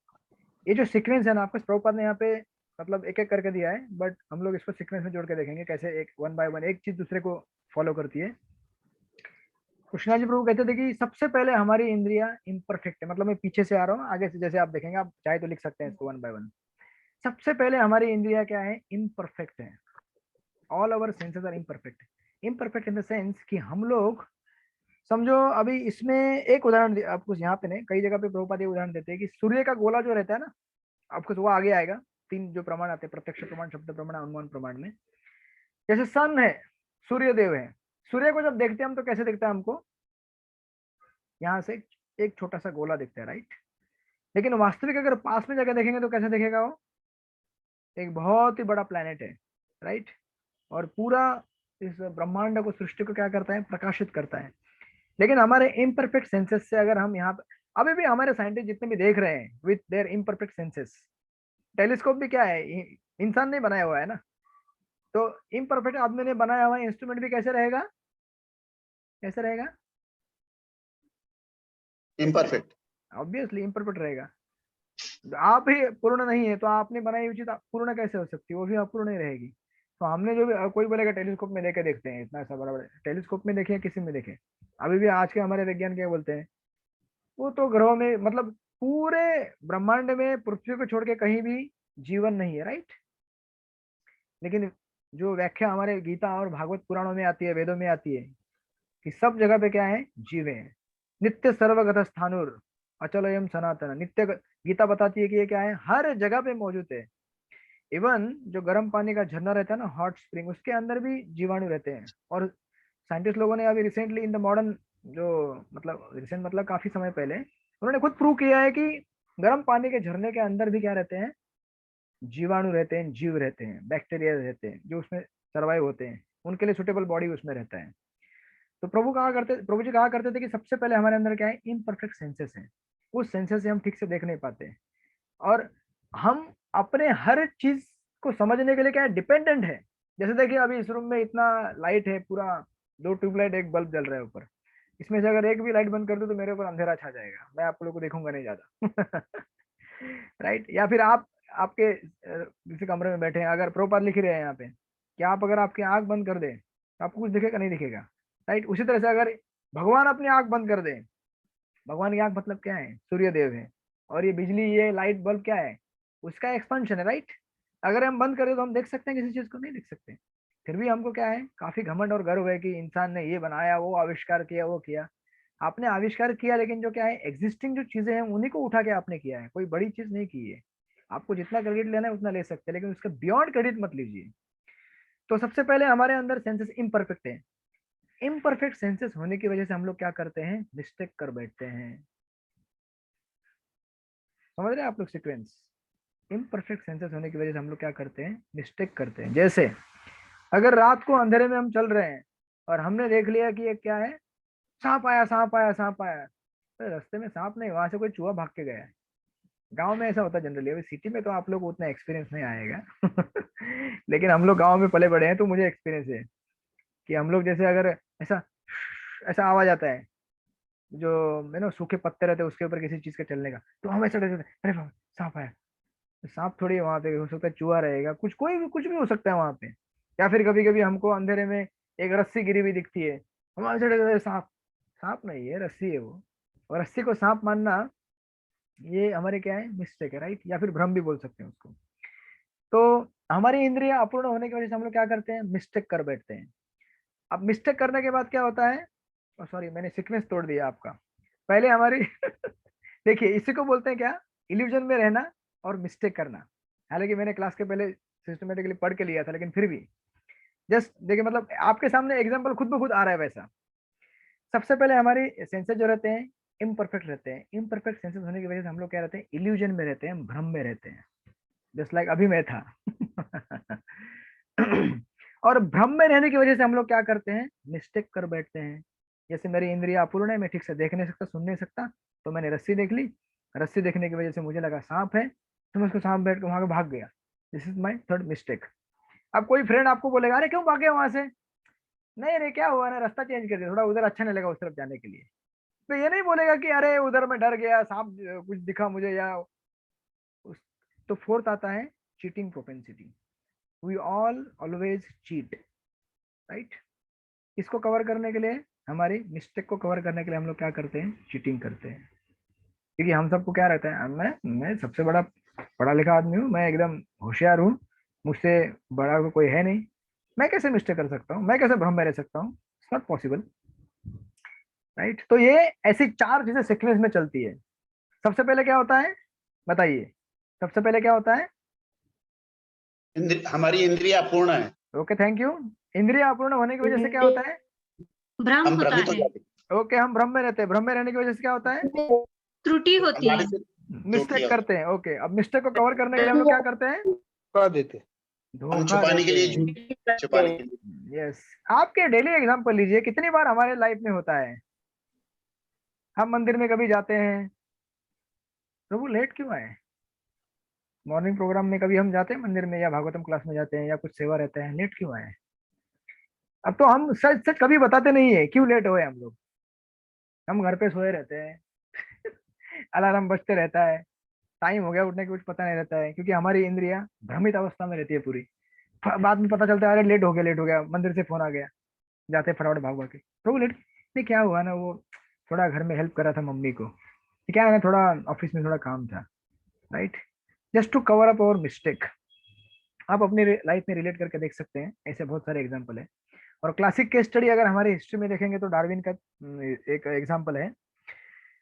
ये जो सीक्वेंस है ना आपको प्रभुपाद ने यहाँ पे मतलब एक एक करके दिया है, बट हम लोग इसको सीक्वेंस में जोड़ के देखेंगे कैसे एक वन बाय वन एक चीज दूसरे को फॉलो करती है। कृष्णा जी प्रभु कहते थे कि सबसे पहले हमारी इंद्रिया इम्परफेक्ट है, मतलब मैं पीछे से आ रहा हूँ, आगे से जैसे आप देखेंगे, आप चाहे तो लिख सकते हैं इसको वन बाय वन। सबसे पहले हमारी इंद्रिया क्या है? इम्परफेक्ट है। All our senses are imperfect. Imperfect in the sense कि हम लोग समझो, अभी इसमें एक उदाहरण आपको यहाँ पे नहीं, कई जगह पे प्रभुपाद उदाहरण देते हैं कि सूर्य का गोला जो रहता है ना, आपको वो आगे आएगा, 3 जो प्रमाण आते हैं, प्रत्यक्ष प्रमाण, शब्द प्रमाण, अनुमान प्रमाण में। जैसे सन है, सूर्य देव है, सूर्य को जब देखते हैं हम तो कैसे दिखता है हमको? यहाँ से एक छोटा सा गोला दिखता है, राइट। लेकिन वास्तविक अगर पास में जाकर देखेंगे तो कैसे दिखेगा? वो एक बहुत ही बड़ा प्लैनेट है, राइट। और पूरा इस ब्रह्मांड को, सृष्टि को क्या करता है? प्रकाशित करता है। लेकिन हमारे इम्परफेक्ट सेंसेस से अगर हम यहाँ पे, अभी भी हमारे साइंटिस्ट जितने भी देख रहे हैं with their imperfect senses, telescope भी क्या है? इंसान ने बनाया हुआ है ना, तो इम्परफेक्ट आदमी ने बनाया हुआ इंस्ट्रूमेंट भी कैसे रहेगा? कैसे रहेगा? इम्परफेक्ट। ऑब्वियसली इम्परफेक्ट रहेगा। आप ही पूर्ण नहीं है तो आपने बनाई हुई चीज पूर्ण कैसे हो सकती है? वो भी अपूर्ण ही रहेगी। तो हमने जो भी कोई बोलेगा टेलीस्कोप में लेके देखते हैं, इतना सा बड़ा बड़ा टेलीस्कोप में देखे या किसी में देखे, अभी भी आज के हमारे वैज्ञानिक क्या बोलते हैं, वो तो ग्रहों में मतलब पूरे ब्रह्मांड में पृथ्वी को छोड़ के कहीं भी जीवन नहीं है, राइट? लेकिन जो व्याख्या हमारे गीता और भागवत पुराणों में आती है, वेदों में आती है कि सब जगह पे क्या है? जीवे हैं। नित्य सर्वगत स्थानुर अचलयम सनातन। नित्य गीता बताती है कि ये क्या है? हर जगह पे मौजूद है। इवन जो गर्म पानी का झरना रहता है ना, हॉट स्प्रिंग, उसके अंदर भी जीवाणु रहते हैं। और साइंटिस्ट लोगों ने अभी रिसेंटली इन द मॉडर्न, जो मतलब रिसेंट मतलब काफी समय पहले, उन्होंने खुद प्रूव किया है कि गर्म पानी के झरने के अंदर भी क्या रहते हैं? जीवाणु रहते हैं, जीव रहते हैं, बैक्टीरिया रहते हैं जो उसमें सर्वाइव होते हैं, उनके लिए सुटेबल बॉडी उसमें रहता है। तो प्रभु जी कहा करते थे कि सबसे पहले हमारे अंदर क्या है? इम्परफेक्ट सेंसेस हैं। उस सेंसेस से हम ठीक से देख नहीं पाते, और हम अपने हर चीज को समझने के लिए क्या है? डिपेंडेंट है। जैसे देखिए अभी इस रूम में इतना लाइट है, पूरा 2 ट्यूबलाइट, एक बल्ब जल रहा है ऊपर। इसमें से अगर एक भी लाइट बंद कर दूं तो मेरे ऊपर अंधेरा छा जाएगा, मैं आप लोगों को देखूंगा नहीं ज्यादा। राइट? या फिर आप आपके किसी कमरे में बैठे हैं, अगर प्रोपर लिख रहे हैं यहाँ पे कि आप अगर आपकी आंख बंद कर दे तो आपको कुछ दिखेगा नहीं दिखेगा, राइट? उसी तरह से अगर भगवान अपनी आंख बंद कर दे, भगवान की आंख मतलब क्या है? सूर्य देव है। और ये बिजली, ये लाइट बल्ब क्या है? उसका एक्सपेंशन है, राइट? अगर हम बंद करें तो हम देख सकते हैं किसी चीज को? नहीं देख सकते। फिर भी हमको क्या है? काफी घमंड और गर्व है कि इंसान ने ये बनाया, वो आविष्कार किया, वो किया। आपने आविष्कार किया, लेकिन जो क्या है, एग्जिस्टिंग जो चीजें हैं उन्हीं को उठा के आपने किया है, कोई बड़ी चीज नहीं की है। आपको जितना क्रेडिट लेना है उतना ले सकते हैं, लेकिन उसका बियॉन्ड क्रेडिट मत लीजिए। तो सबसे पहले हमारे अंदर सेंसेस इम्परफेक्ट है। इम्परफेक्ट सेंसेस होने की वजह से हम लोग क्या करते हैं? मिस्टेक कर बैठते हैं। समझ रहे हैं आप लोग सीक्वेंस? इम्परफेक्ट सेंसेस होने की वजह से हम लोग क्या करते हैं? मिस्टेक करते हैं। जैसे अगर रात को अंधेरे में हम चल रहे हैं और हमने देख लिया कि ये क्या है? सांप आया, सांप आया, सांप आया। तो रास्ते में सांप नहीं, वहां से कोई चूहा भाग के गया है। गांव में ऐसा होता है जनरली, अभी सिटी में तो आप लोग को उतना एक्सपीरियंस नहीं आएगा। लेकिन हम लोग गांव में पले बड़े हैं तो मुझे एक्सपीरियंस है कि हम लोग जैसे अगर ऐसा ऐसा आवाज आता है, जो ना सूखे पत्ते रहते हैं उसके ऊपर किसी चीज के चलने का, तो हम ऐसा डरते हैं, अरे बाप, सांप आया। तो सांप थोड़ी वहां पे हो सकता है, चूहा रहेगा, कुछ कोई भी कुछ भी हो सकता है वहां पे। या फिर कभी कभी हमको अंधेरे में एक रस्सी गिरी हुई दिखती है, हम ऐसे डरते हैं, सांप। सांप नहीं है, रस्सी है वो। और रस्सी को सांप मानना, ये हमारे क्या है? मिस्टेक है, राइट? या फिर भ्रम भी बोल सकते हैं उसको। तो हमारी इंद्रियां अपूर्ण होने की वजह से हम लोग क्या करते हैं? मिस्टेक कर बैठते हैं। अब मिस्टेक करने के बाद क्या होता है? सॉरी, मैंने सीक्वेंस तोड़ दिया आपका। पहले हमारी देखिए इसी को बोलते हैं क्या? इल्यूजन में रहना और मिस्टेक करना। हालांकि मैंने क्लास के पहले सिस्टमेटिकली पढ़ के लिया था, लेकिन फिर भी जस्ट देखिए, मतलब आपके सामने एग्जांपल खुद ब खुद आ रहा है वैसा। सबसे पहले हमारी सेंसेस जो रहते हैं इम्परफेक्ट रहते हैं। इम्परफेक्ट सेंसेस होने की वजह से हम लोग क्या रहते हैं? इल्यूजन में रहते हैं, भ्रम में रहते हैं। जस्ट लाइक अभी मैं था। और भ्रम में रहने की वजह से हम लोग क्या करते हैं? मिस्टेक कर बैठते हैं। जैसे मेरी इंद्रिया अपूर्ण है, मैं ठीक से देख नहीं सकता, सुन नहीं सकता, तो मैंने रस्सी देख ली। रस्सी देखने की वजह से मुझे लगा सांप है, तो मैं उसको सांप बैठ के वहां पे भाग गया। This is my third mistake. अब कोई फ्रेंड आपको बोलेगा, अरे क्यों भागे वहां से? नहीं अरे क्या हुआ ना, रास्ता चेंज कर दिया, थोड़ा उधर अच्छा नहीं लगा उस तरफ जाने के लिए। तो ये नहीं बोलेगा कि अरे उधर मैं डर गया, सांप कुछ दिखा मुझे, या उस। तो फोर्थ आता है cheating propensity. We all always cheat, right? इसको कवर करने के लिए, हमारी मिस्टेक को कवर करने के लिए हम लोग क्या करते हैं? चीटिंग करते हैं। क्योंकि हम सबको क्या रहता है, मैं सबसे बड़ा पढ़ा लिखा आदमी हूँ, मैं एकदम होशियार हूँ, मुझसे बड़ा कोई है नहीं, मैं कैसे मिस्टेक कर सकता हूँ, मैं कैसे भ्रम में रह सकता हूँ? It's not possible, right? तो ये ऐसी 4 चीजें सीक्वेंस में चलती है। सबसे पहले क्या होता है बताइए? सबसे पहले क्या होता है? हमारी इंद्रिया अपूर्ण है। Okay, thank you. इंद्रिया अपूर्ण होने की वजह से क्या होता है? भ्रम हम होता भ्रमित हो है, जाते ओके, हम भ्रम में रहते हैं। भ्रम में रहने की वजह से क्या होता है? त्रुटि हैं। होती हमारे है। से मिस्टेक करते हैं। ओके, अब मिस्टेक को कवर करने के लिए हम लोग क्या करते हैं? धोखा देते। हम धोखा छुपाने के देते लिए हैं। झूठ छुपाने के लिए। यस, आपके डेली एग्जांपल लीजिए, कितनी बार हमारे लाइफ में होता है, हम मंदिर में कभी जाते हैं, प्रभु लेट क्यों आए? मॉर्निंग प्रोग्राम में कभी हम जाते हैं मंदिर में, या भागवतम क्लास में जाते हैं, या कुछ सेवा रहते हैं, लेट क्यों आए? अब तो हम सच सच कभी बताते नहीं है क्यों लेट हुए हम लोग। हम घर पे सोए रहते हैं अलार्म बजते रहता है, टाइम हो गया उठने का कुछ पता नहीं रहता है, क्योंकि हमारी इंद्रियां भ्रमित अवस्था में रहती है पूरी। बाद में पता चलता है अरे लेट हो गया, मंदिर से फोन आ गया, जाते फटाफट भाग भाग के प्रभु लेट। नहीं क्या हुआ ना, वो थोड़ा घर में हेल्प कर रहा था मम्मी को, क्या है ना, थोड़ा ऑफिस में थोड़ा काम था, right, just to cover up our mistake. आप अपनी लाइफ में रिलेट करके देख सकते हैं, ऐसे बहुत सारे एग्जाम्पल है। और क्लासिक केस स्टडी अगर हमारी हिस्ट्री में देखेंगे तो डार्विन का एक एग्जाम्पल है।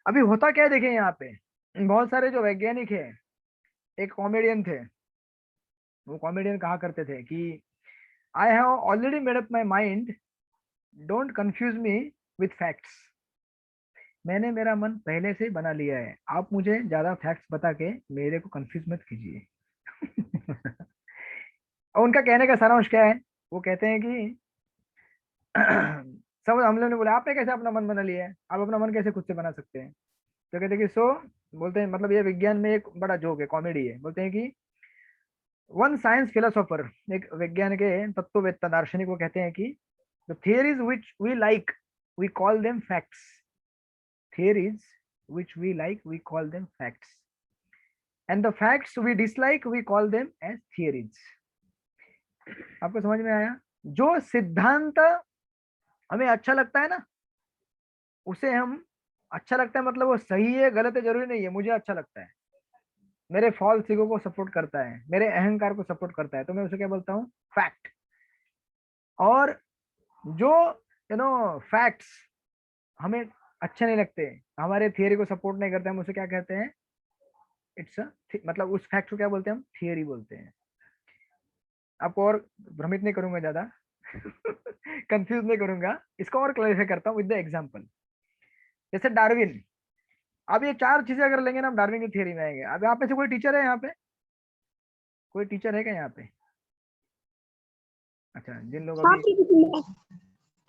अभी होता क्या है देखें यहाँ पे, बहुत सारे जो वैज्ञानिक है, एक कॉमेडियन थे, वो कॉमेडियन कहा करते थे कि I have already made up my mind, don't confuse me with facts. मैंने मेरा मन पहले से बना लिया है, आप मुझे ज्यादा फैक्ट्स बता के मेरे को कंफ्यूज मत कीजिए। और उनका कहने का सारांश क्या है, वो कहते हैं कि सब हम लोगों ने बोला आपने कैसे अपना मन बना लिया है, आप अपना मन कैसे खुद से बना सकते हैं। तो कहते हैं कि बोलते हैं, मतलब ये विज्ञान में एक बड़ा जोक है, कॉमेडी है। बोलते हैं कि वन साइंस फिलोसोफर, एक विज्ञान के तत्ववेत्ता दार्शनिक, वो कहते हैं कि the theories which we like we call them facts, theories which we like we call them facts, and the facts we dislike we call them as theories। आपको समझ में आया? जो सिद्धांत हमें अच्छा लगता है ना, उसे हम, अच्छा लगता है मतलब वो सही है गलत है जरूरी नहीं है, मुझे अच्छा लगता है, मेरे फॉल्स ईगो को सपोर्ट करता है, मेरे अहंकार को सपोर्ट करता है, तो मैं उसे क्या बोलता हूँ, फैक्ट। और जो फैक्ट्स हमें अच्छे नहीं लगते, हमारे थियरी को सपोर्ट नहीं करते, हम उसे क्या कहते हैं, इट्स मतलब उस फैक्ट को क्या बोलते हैं हम, थियरी बोलते हैं। आपको और भ्रमित नहीं करूंगा ज्यादा, कंफ्यूज नहीं करूंगा, इसको और क्लैरिफाई करता हूँ विद द एग्जांपल। जैसे डार्विन, अब ये चार चीजें अगर लेंगे ना, हम डार्विन की थियरी में आएंगे। अब यहाँ पे से कोई टीचर है, यहाँ पे कोई टीचर है क्या यहाँ पे? अच्छा, जिन लोग अभी,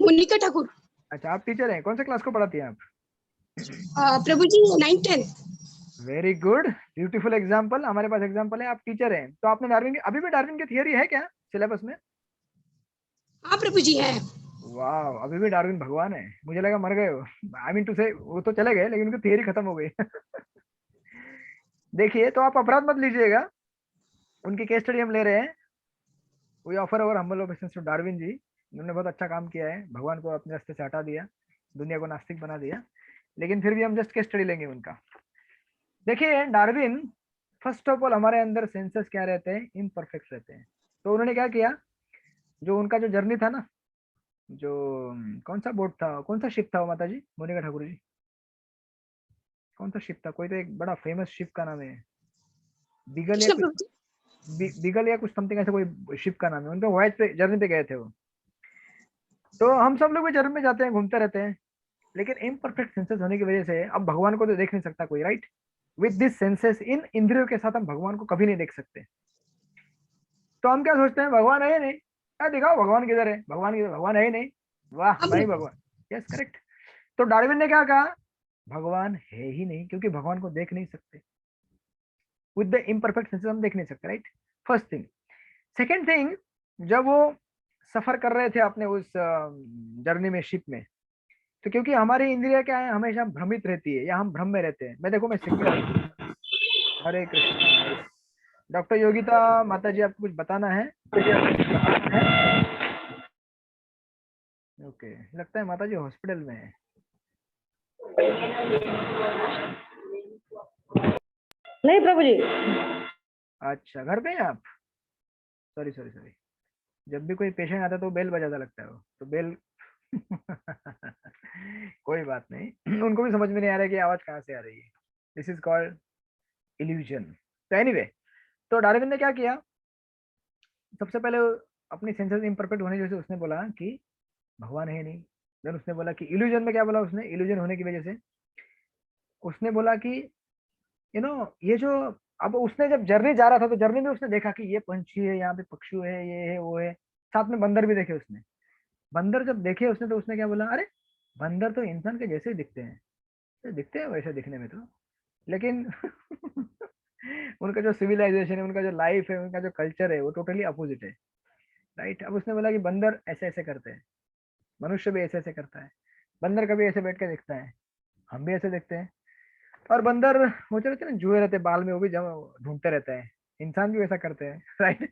मोनिका ठाकुर। अच्छा आप टीचर हैं, कौन से क्लास को पढ़ाती हैं आप? प्रभु जी 9th 10th। Very good, beautiful example, हमारे पास एग्जाम्पल है, आप टीचर हैं। तो आपने डार्विन की, अभी भी डार्विन की थियरी है क्या सिलेबस में? हाँ प्रभु जी है। वाह, अभी भी डार्विन भगवान है, मुझे लगा मर गए हो। आई मीन टू से वो तो चले गए, लेकिन उनकी थियरी खत्म हो गई। देखिए, तो आप अपराध मत लीजिएगा, उनकी केस स्टडी हम ले रहे हैं। We offer our humble obeisance to Darwin ji, उन्होंने बहुत अच्छा काम किया है, भगवान को अपने रास्ते से हटा दिया, दुनिया को नास्तिक बना दिया, लेकिन फिर भी हम जस्ट केस स्टडी लेंगे उनका। देखिए डार्विन, फर्स्ट ऑफ ऑल हमारे अंदर सेंसेस क्या रहते हैं, इम्परफेक्ट रहते हैं। तो उन्होंने क्या किया, जो उनका जो जर्नी था ना, जो कौन सा बोट था, कौन सा शिप था वो माता जी, मोनिका ठाकुर जी, कौन सा शिप था? कोई तो एक बड़ा फेमस शिप का नाम है, बिगल या कुछ, बिगल या कुछ समथिंग ऐसा कोई शिप का नाम है, उनका वॉयज पे, जर्नी पे गए थे वो। तो हम सब लोग भी जर्नी में जाते हैं, घूमते रहते हैं, लेकिन इम्परफेक्ट सेंसेस होने की वजह से अब भगवान को तो देख नहीं सकता कोई, राइट। विद दिस सेंसेस, इन इंद्रियों के साथ हम भगवान को कभी नहीं देख सकते। तो हम क्या सोचते हैं, भगवान है ही नहीं, क्या दिखाओ भगवान किधर है, भगवान किधर, भगवान है ही नहीं, वाह नहीं भगवान, यस करेक्ट। तो डार्विन ने क्या कहा, भगवान है ही नहीं, क्योंकि भगवान को देख नहीं सकते, विद द इम्परफेक्ट सेंसेस हम देख नहीं सकते, right, first thing. Second thing, जब वो सफर कर रहे थे अपने उस जर्नी में, शिप में, तो क्योंकि हमारी इंद्रिया क्या है, हमेशा भ्रमित रहती है, या हम भ्रम में रहते हैं। मैं देखो, मैं सिंगल, हरे कृष्ण। डॉक्टर योगिता माता जी, आपको कुछ बताना है? ओके, लगता है माता जी हॉस्पिटल में है। नहीं प्रभु जी। अच्छा, घर पे हैं आप? सॉरी सॉरी सॉरी, जब भी कोई पेशेंट आता है तो बेल बजाता लगता है वो, तो बेल कोई बात नहीं, उनको भी समझ में नहीं आ रहा है कि आवाज कहाँ से आ रही है। This is called illusion. तो एनीवे, तो डार्विन ने क्या किया, सबसे पहले अपनी सेंसेस इम्परफेक्ट होने की वजह से उसने बोला कि भगवान है नहीं। देन उसने बोला कि इल्यूजन में क्या बोला उसने, इल्यूजन होने की वजह से उसने बोला कि ये जो, अब उसने जब जर्नी जा रहा था तो जर्नी में उसने देखा कि ये पंछी है, यहाँ पे पक्षी है, ये है, वो है, साथ में बंदर भी देखे उसने। बंदर जब देखे उसने, तो उसने क्या बोला, अरे बंदर तो इंसान के जैसे ही दिखते हैं, तो दिखते हैं वैसे दिखने में तो, लेकिन उनका जो सिविलाइजेशन है, उनका जो लाइफ है, उनका जो कल्चर है, वो टोटली अपोजिट है, राइट। अब उसने बोला कि बंदर ऐसे ऐसे करते हैं, मनुष्य भी ऐसे ऐसे करता है। बंदर कभी ऐसे बैठ के देखता है, हम भी ऐसे देखते हैं। और बंदर वो जो रहते हैं ना, जुए रहते हैं बाल में, वो भी ढूंढते रहते हैं। इंसान भी वैसा करते हैं, राइट।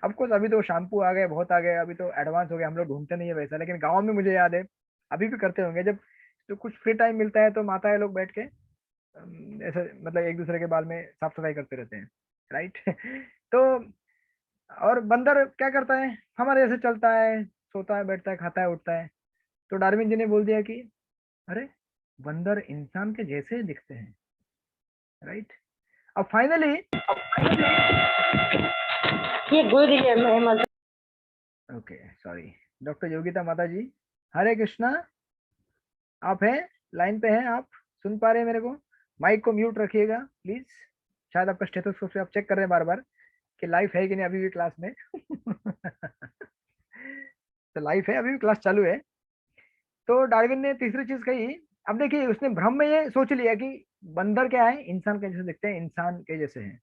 अब कुछ अभी तो शैम्पू आ गए, बहुत आ गए, अभी तो एडवांस हो गया, हम लोग ढूंढते नहीं है वैसा। लेकिन गांव में मुझे याद है अभी भी करते होंगे, जब तो कुछ फ्री टाइम मिलता है तो माताएं लोग बैठ के ऐसे मतलब एक दूसरे के बाल में साफ सफाई करते रहते हैं, राइट। तो और बंदर क्या करता है, हमारे जैसे चलता है, सोता है, बैठता है, खाता है, उठता है। तो डार्विन जी ने बोल दिया कि अरे बंदर इंसान के जैसे ही दिखते हैं, राइट। अब फाइनली ये गुरु जी है, मैं okay sorry, doctor Yogita Mata जी, हरे कृष्णा। आप हैं, लाइन पे हैं, आप सुन पा रहे हैं मेरे को? माइक को म्यूट रखिएगा प्लीज। शायद आपका स्टेथोस्कोप से आप चेक कर रहे हैं बार बार कि लाइव है कि नहीं अभी भी क्लास में। तो लाइव है, अभी भी क्लास चालू है। तो डार्विन ने तीसरी चीज कही। अब देखिए, उसने भ्रम में ये सोच लिया कि बंदर क्या है, इंसान के जैसे दिखते हैं, इंसान के जैसे हैं।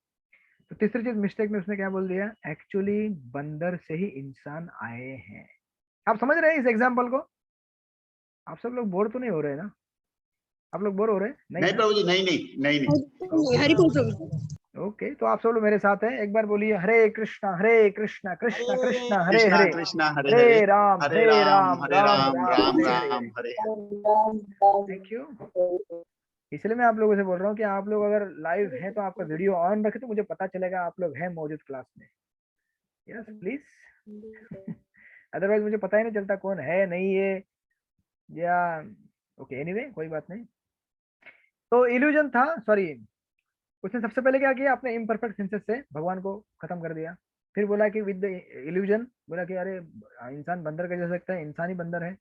तो तीसरी चीज मिस्टेक में उसने क्या बोल दिया, एक्चुअली बंदर से ही इंसान आए हैं। आप समझ रहे हैं इस एग्जाम्पल को? आप सब लोग बोर तो नहीं हो रहे ना? आप लोग बोर हो रहे हैं? नहीं प्रभु जी, नहीं नहीं नहीं नहीं। हरि बोल प्रभु जी। ओके, तो आप सब लोग मेरे साथ हैं, एक बार बोलिए हरे कृष्णा कृष्णा कृष्णा हरे कृष्णा हरे, कृष्णा हरे हरे हरे, राम हरे राम हरे राम राम, राम राम हरे हरे। राम हरे हरे। Thank you. इसलिए मैं आप लोगों से बोल रहा हूँ कि आप लोग अगर लाइव हैं तो आपका वीडियो ऑन रखें तो मुझे पता चलेगा आप लोग हैं मौजूद क्लास में। Yes please. अदरवाइज मुझे पता ही नहीं चलता कौन है नहीं है, या ओके एनीवे कोई बात नहीं। तो इल्यूजन था, सॉरी, उसने सबसे पहले क्या किया, अपने इम्परफेक्ट सेंसेस से भगवान को खत्म कर दिया। फिर बोला कि विद द इल्यूजन, बोला कि अरे इंसान बंदर का जैसा लगता है, इंसान ही बंदर है।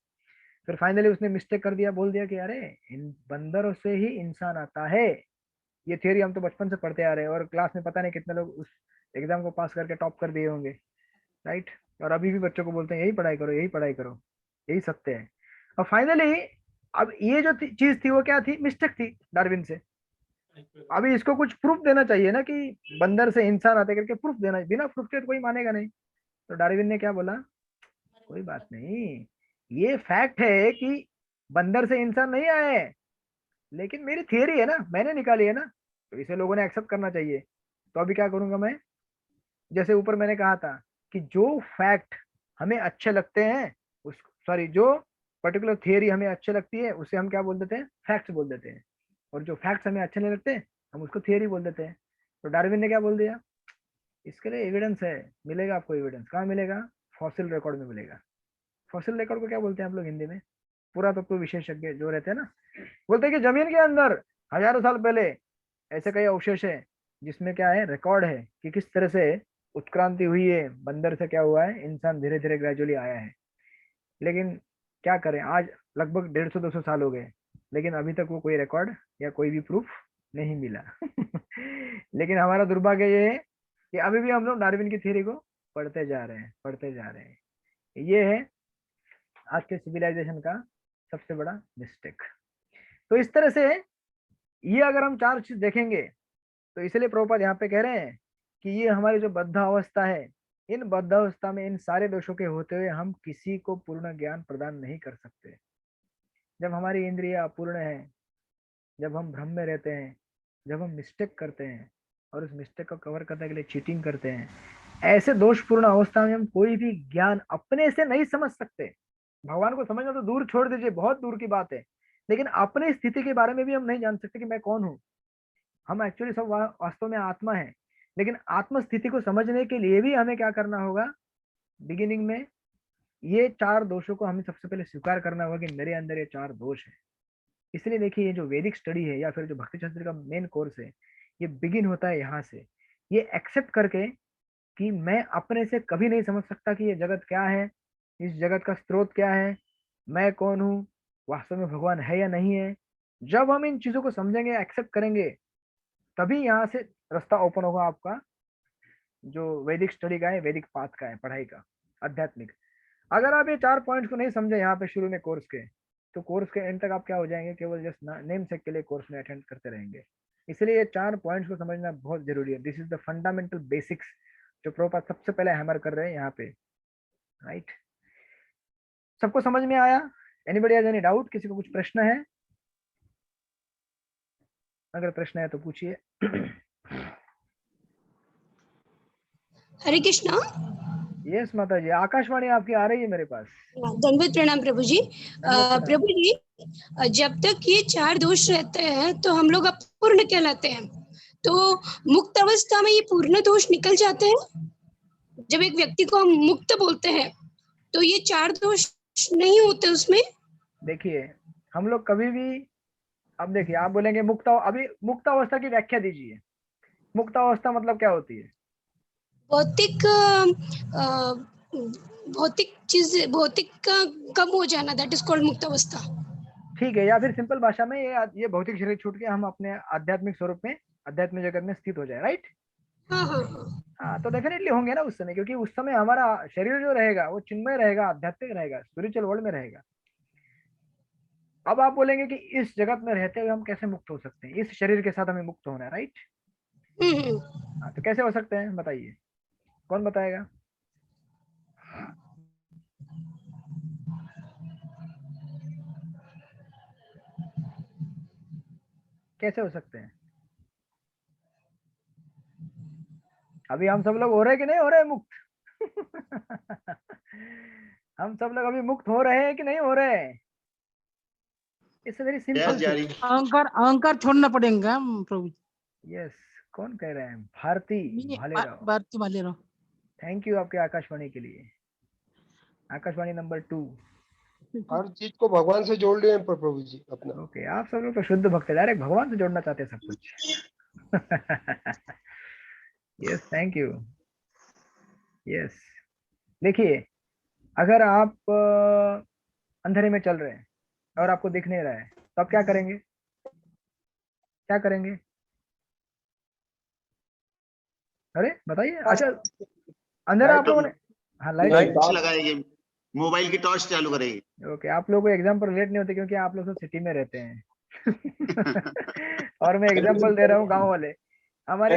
फिर फाइनली उसने मिस्टेक कर दिया, बोल दिया कि अरे इन बंदरों से ही इंसान आता है। ये थियोरी हम तो बचपन से पढ़ते आ रहे हैं, और क्लास में पता नहीं कितने लोग उस एग्जाम को पास करके टॉप कर दिए होंगे, राइट। और अभी भी बच्चों को बोलते हैं यही पढ़ाई करो, यही पढ़ाई करो, यही सत्य है। और फाइनली अब ये जो चीज थी वो क्या थी, मिस्टेक थी डार्विन से। अभी इसको कुछ प्रूफ देना चाहिए ना कि बंदर से इंसान आते करके, प्रूफ देना, बिना प्रूफ के तो कोई मानेगा नहीं। तो डार्विन ने क्या बोला, कोई बात नहीं, ये फैक्ट है कि बंदर से इंसान नहीं आए हैं, लेकिन मेरी थियरी है ना, मैंने निकाली है ना, तो इसे लोगों ने एक्सेप्ट करना चाहिए। तो अभी क्या करूंगा मैं, जैसे ऊपर मैंने कहा था कि जो फैक्ट हमें अच्छे लगते हैं, उस सॉरी जो पर्टिकुलर थियरी हमें अच्छे लगती है उसे हम क्या बोल देते हैं, फैक्ट्स बोल देते हैं। और जो फैक्ट्स हमें अच्छे नहीं लगते हम उसको थियरी बोल देते हैं। तो डार्विन ने क्या बोल दिया, इसके लिए एविडेंस है, मिलेगा आपको एविडेंस। कहाँ मिलेगा, फॉसिल रिकॉर्ड में मिलेगा। फॉसिल रिकॉर्ड को क्या बोलते हैं आप लोग हिंदी में, पुरातत्व विशेषज्ञ जो रहते हैं ना, बोलते हैं कि जमीन के अंदर हजारों साल पहले ऐसे कई अवशेष है जिसमें क्या है, रिकॉर्ड है कि किस तरह से उत्क्रांति हुई है, बंदर से क्या हुआ है, इंसान धीरे धीरे ग्रेजुअली आया है। लेकिन क्या करें, आज लगभग 150-200 साल हो गए, लेकिन अभी तक वो कोई रिकॉर्ड या कोई भी प्रूफ नहीं मिला। लेकिन हमारा दुर्भाग्य ये है कि अभी भी हम लोग डार्विन की थ्योरी को पढ़ते जा रहे हैं, पढ़ते जा रहे हैं। ये है आज के सिविलाइजेशन का सबसे बड़ा मिस्टेक। तो इस तरह से ये अगर हम चार चीज देखेंगे, तो इसलिए प्रभुपाद यहाँ पे कह रहे हैं कि ये हमारी जो बद्ध अवस्था है, इन बद्ध अवस्था में इन सारे दोषों के होते हुए हम किसी को पूर्ण ज्ञान प्रदान नहीं कर सकते। जब हमारी इंद्रिया अपूर्ण है, जब हम भ्रम में रहते हैं, जब हम मिस्टेक करते हैं और उस मिस्टेक को कवर करने के लिए चीटिंग करते हैं, ऐसे दोषपूर्ण अवस्था में हम कोई भी ज्ञान अपने से नहीं समझ सकते। भगवान को समझना तो दूर छोड़ दीजिए, बहुत दूर की बात है, लेकिन अपनी स्थिति के बारे में भी हम नहीं जान सकते कि मैं कौन हूँ। हम एक्चुअली सब वास्तव में आत्मा है, लेकिन आत्म स्थिति को समझने के लिए भी हमें क्या करना होगा, बिगिनिंग में ये चार दोषों को हमें सबसे पहले स्वीकार करना होगा कि मेरे अंदर ये चार दोष है। इसलिए देखिए, ये जो वैदिक स्टडी है या फिर जो भक्ति शास्त्र का मेन कोर्स है, ये बिगिन होता है यहाँ से, ये एक्सेप्ट करके कि मैं अपने से कभी नहीं समझ सकता कि ये जगत क्या है, इस जगत का स्रोत क्या है, मैं कौन हूँ, वास्तव में भगवान है या नहीं है। जब हम इन चीजों को समझेंगे, एक्सेप्ट करेंगे, तभी यहाँ से रास्ता ओपन होगा आपका जो वैदिक स्टडी का है, वैदिक पाथ का है, पढ़ाई का, आध्यात्मिक। अगर आप ये चार पॉइंट्स को नहीं समझे यहाँ पे शुरू में कोर्स के, तो कोर्स के एंड तक आप क्या हो जाएंगे, केवल जस्ट नेम सेक के लिए कोर्स में अटेंड करते रहेंगे। इसलिए ये चार पॉइंट्स को समझना बहुत जरूरी है। This is the fundamental basics जो प्रभुपाद सबसे पहले हैमर कर रहे हैं यहाँ पे, राइट। सबको समझ में आया? Anybody has any doubt? किसी को कुछ प्रश्न है? अगर प्रश्न है तो पूछिए। हरे कृष्णा। यस माता जी, आकाशवाणी आपकी आ रही है मेरे पास। दंडवत प्रणाम प्रभु जी। प्रभु जी, जब तक ये 4 दोष रहते हैं तो हम लोग अपूर्ण कहलाते हैं, तो मुक्त अवस्था में ये पूर्ण दोष निकल जाते हैं। जब एक व्यक्ति को हम मुक्त बोलते हैं तो ये 4 दोष नहीं होते उसमें। देखिए हम लोग कभी भी, अब देखिए आप बोलेंगे मुक्त, अभी मुक्त अवस्था की व्याख्या दीजिए। मुक्त अवस्था मतलब क्या होती है? भौतिक चीज, भौतिक का कम हो जाना, दैट इज कॉल्ड मुक्त अवस्था। ठीक है, या फिर सिंपल भाषा में ये भौतिक शरीर छूट के हम अपने आध्यात्मिक स्वरूप में, आध्यात्मिक जगत में स्थित हो जाए, राइट? हाँ, तो डेफिनेटली होंगे ना उस समय, क्योंकि उस समय हमारा शरीर जो रहेगा वो चिन्मय रहेगा, आध्यात्मिक रहेगा, स्पिरिचुअल वर्ल्ड में रहेगा। अब आप बोलेंगे कि इस जगत में रहते हुए हम कैसे मुक्त हो सकते हैं, इस शरीर के साथ हमें मुक्त होना है, राइट? हाँ, तो कैसे हो सकते हैं बताइए, कौन बताएगा? कैसे हो सकते हैं? अभी हम सब लोग हो रहे कि नहीं हो रहे मुक्त? हम सब लोग अभी मुक्त हो रहे हैं कि नहीं हो रहे हैं? It's very simple. अहंकार छोड़ना पड़ेगा प्रभु। यस, कौन कह रहे हैं? भारती भालेराव। भारती भालेराव। थैंक यू आपके आकाशवाणी के लिए। आकाशवाणी नंबर 2। हर चीज को भगवान से जोड़ लिए प्रभु जी अपना। ओके, आप सब लोग तो शुद्ध भक्त है, डायरेक्ट भगवान से जोड़ना चाहते हैं सब कुछ। Yes, thank you. यस, देखिए अगर आप अंधेरे में चल रहे हैं और आपको दिख नहीं रहा है तो आप क्या करेंगे? क्या करेंगे? अरे बताइए। अच्छा, अंधेरा आप लोगों ने, हाँ लाइट लगाएंगे, मोबाइल की टॉर्च चालू करेंगे। ओके, आप लोगों को एग्जाम पर रिलेट नहीं होते क्योंकि आप लोग सब सिटी में रहते हैं। और मैं एग्जांपल दे रहा हूँ गांव वाले। हमारे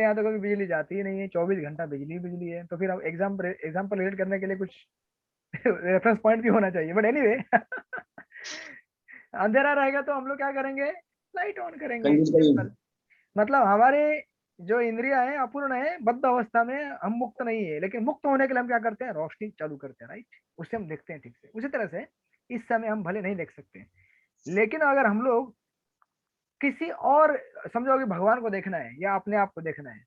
यहाँ तो कभी बिजली जाती ही नहीं है, 24 घंटा बिजली है। तो फिर अब एग्जाम पर रिलेट करने के लिए कुछ रेफरेंस पॉइंट भी होना चाहिए। बट एनीवे, अंधेरा रहेगा तो हम लोग क्या करेंगे? लाइट ऑन करेंगे। मतलब हमारे जो इंद्रिया है अपूर्ण है, बद्ध अवस्था में हम मुक्त नहीं है, लेकिन मुक्त होने के लिए हम क्या करते हैं? रोशनी चालू करते हैं, राइट? उससे हम देखते हैं ठीक से। उसी तरह से इस समय हम भले नहीं देख सकते, लेकिन अगर हम लोग किसी और, समझो कि भगवान को देखना है या अपने आप को देखना है,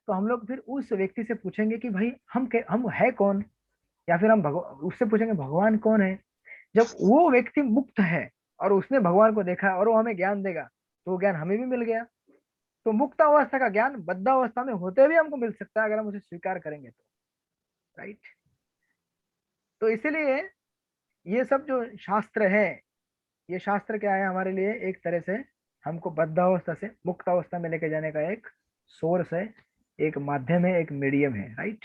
तो हम लोग फिर उस व्यक्ति से पूछेंगे कि भाई हम है कौन, या फिर हम उससे पूछेंगे भगवान कौन है। जब वो व्यक्ति मुक्त है और उसने भगवान को देखा और वो हमें ज्ञान देगा, तो वो ज्ञान हमें भी मिल गया। तो मुक्त अवस्था का ज्ञान बद्ध अवस्था में होते भी हमको मिल सकता है अगर हम उसे स्वीकार करेंगे तो, राइट? तो इसीलिए ये सब जो शास्त्र है, ये शास्त्र क्या है हमारे लिए? एक तरह से हमको बद्ध अवस्था से मुक्त अवस्था में लेके जाने का एक सोर्स है, एक माध्यम है, एक मीडियम है, राइट?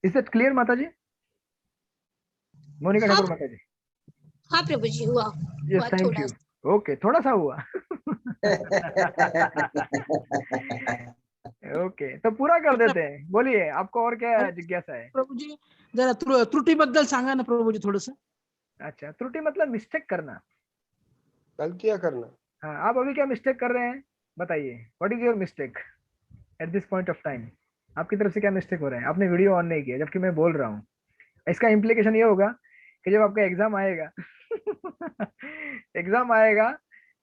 इज इट क्लियर माता जी? मोनिका ठाकुर माता जी। हाँ प्रभु जी, हुआ। Yes, thank you. ओके, थोड़ा सा हुआ। ओके, तो पूरा कर देते हैं। बोलिए, आपको और क्या जिज्ञासा है? प्रभु जी जरा त्रुटि बद्दल सांगा ना प्रभु जी थोडस। अच्छा, त्रुटि मतलब मिस्टेक करना, गलतियां करना। हाँ, आप अभी क्या मिस्टेक कर रहे हैं बताइए? What is your mistake at this point of time? आपकी तरफ से क्या मिस्टेक हो रहा है? आपने वीडियो ऑन नहीं किया जबकि मैं बोल रहा हूँ। इसका इम्प्लीकेशन ये होगा कि जब आपका एग्जाम आएगा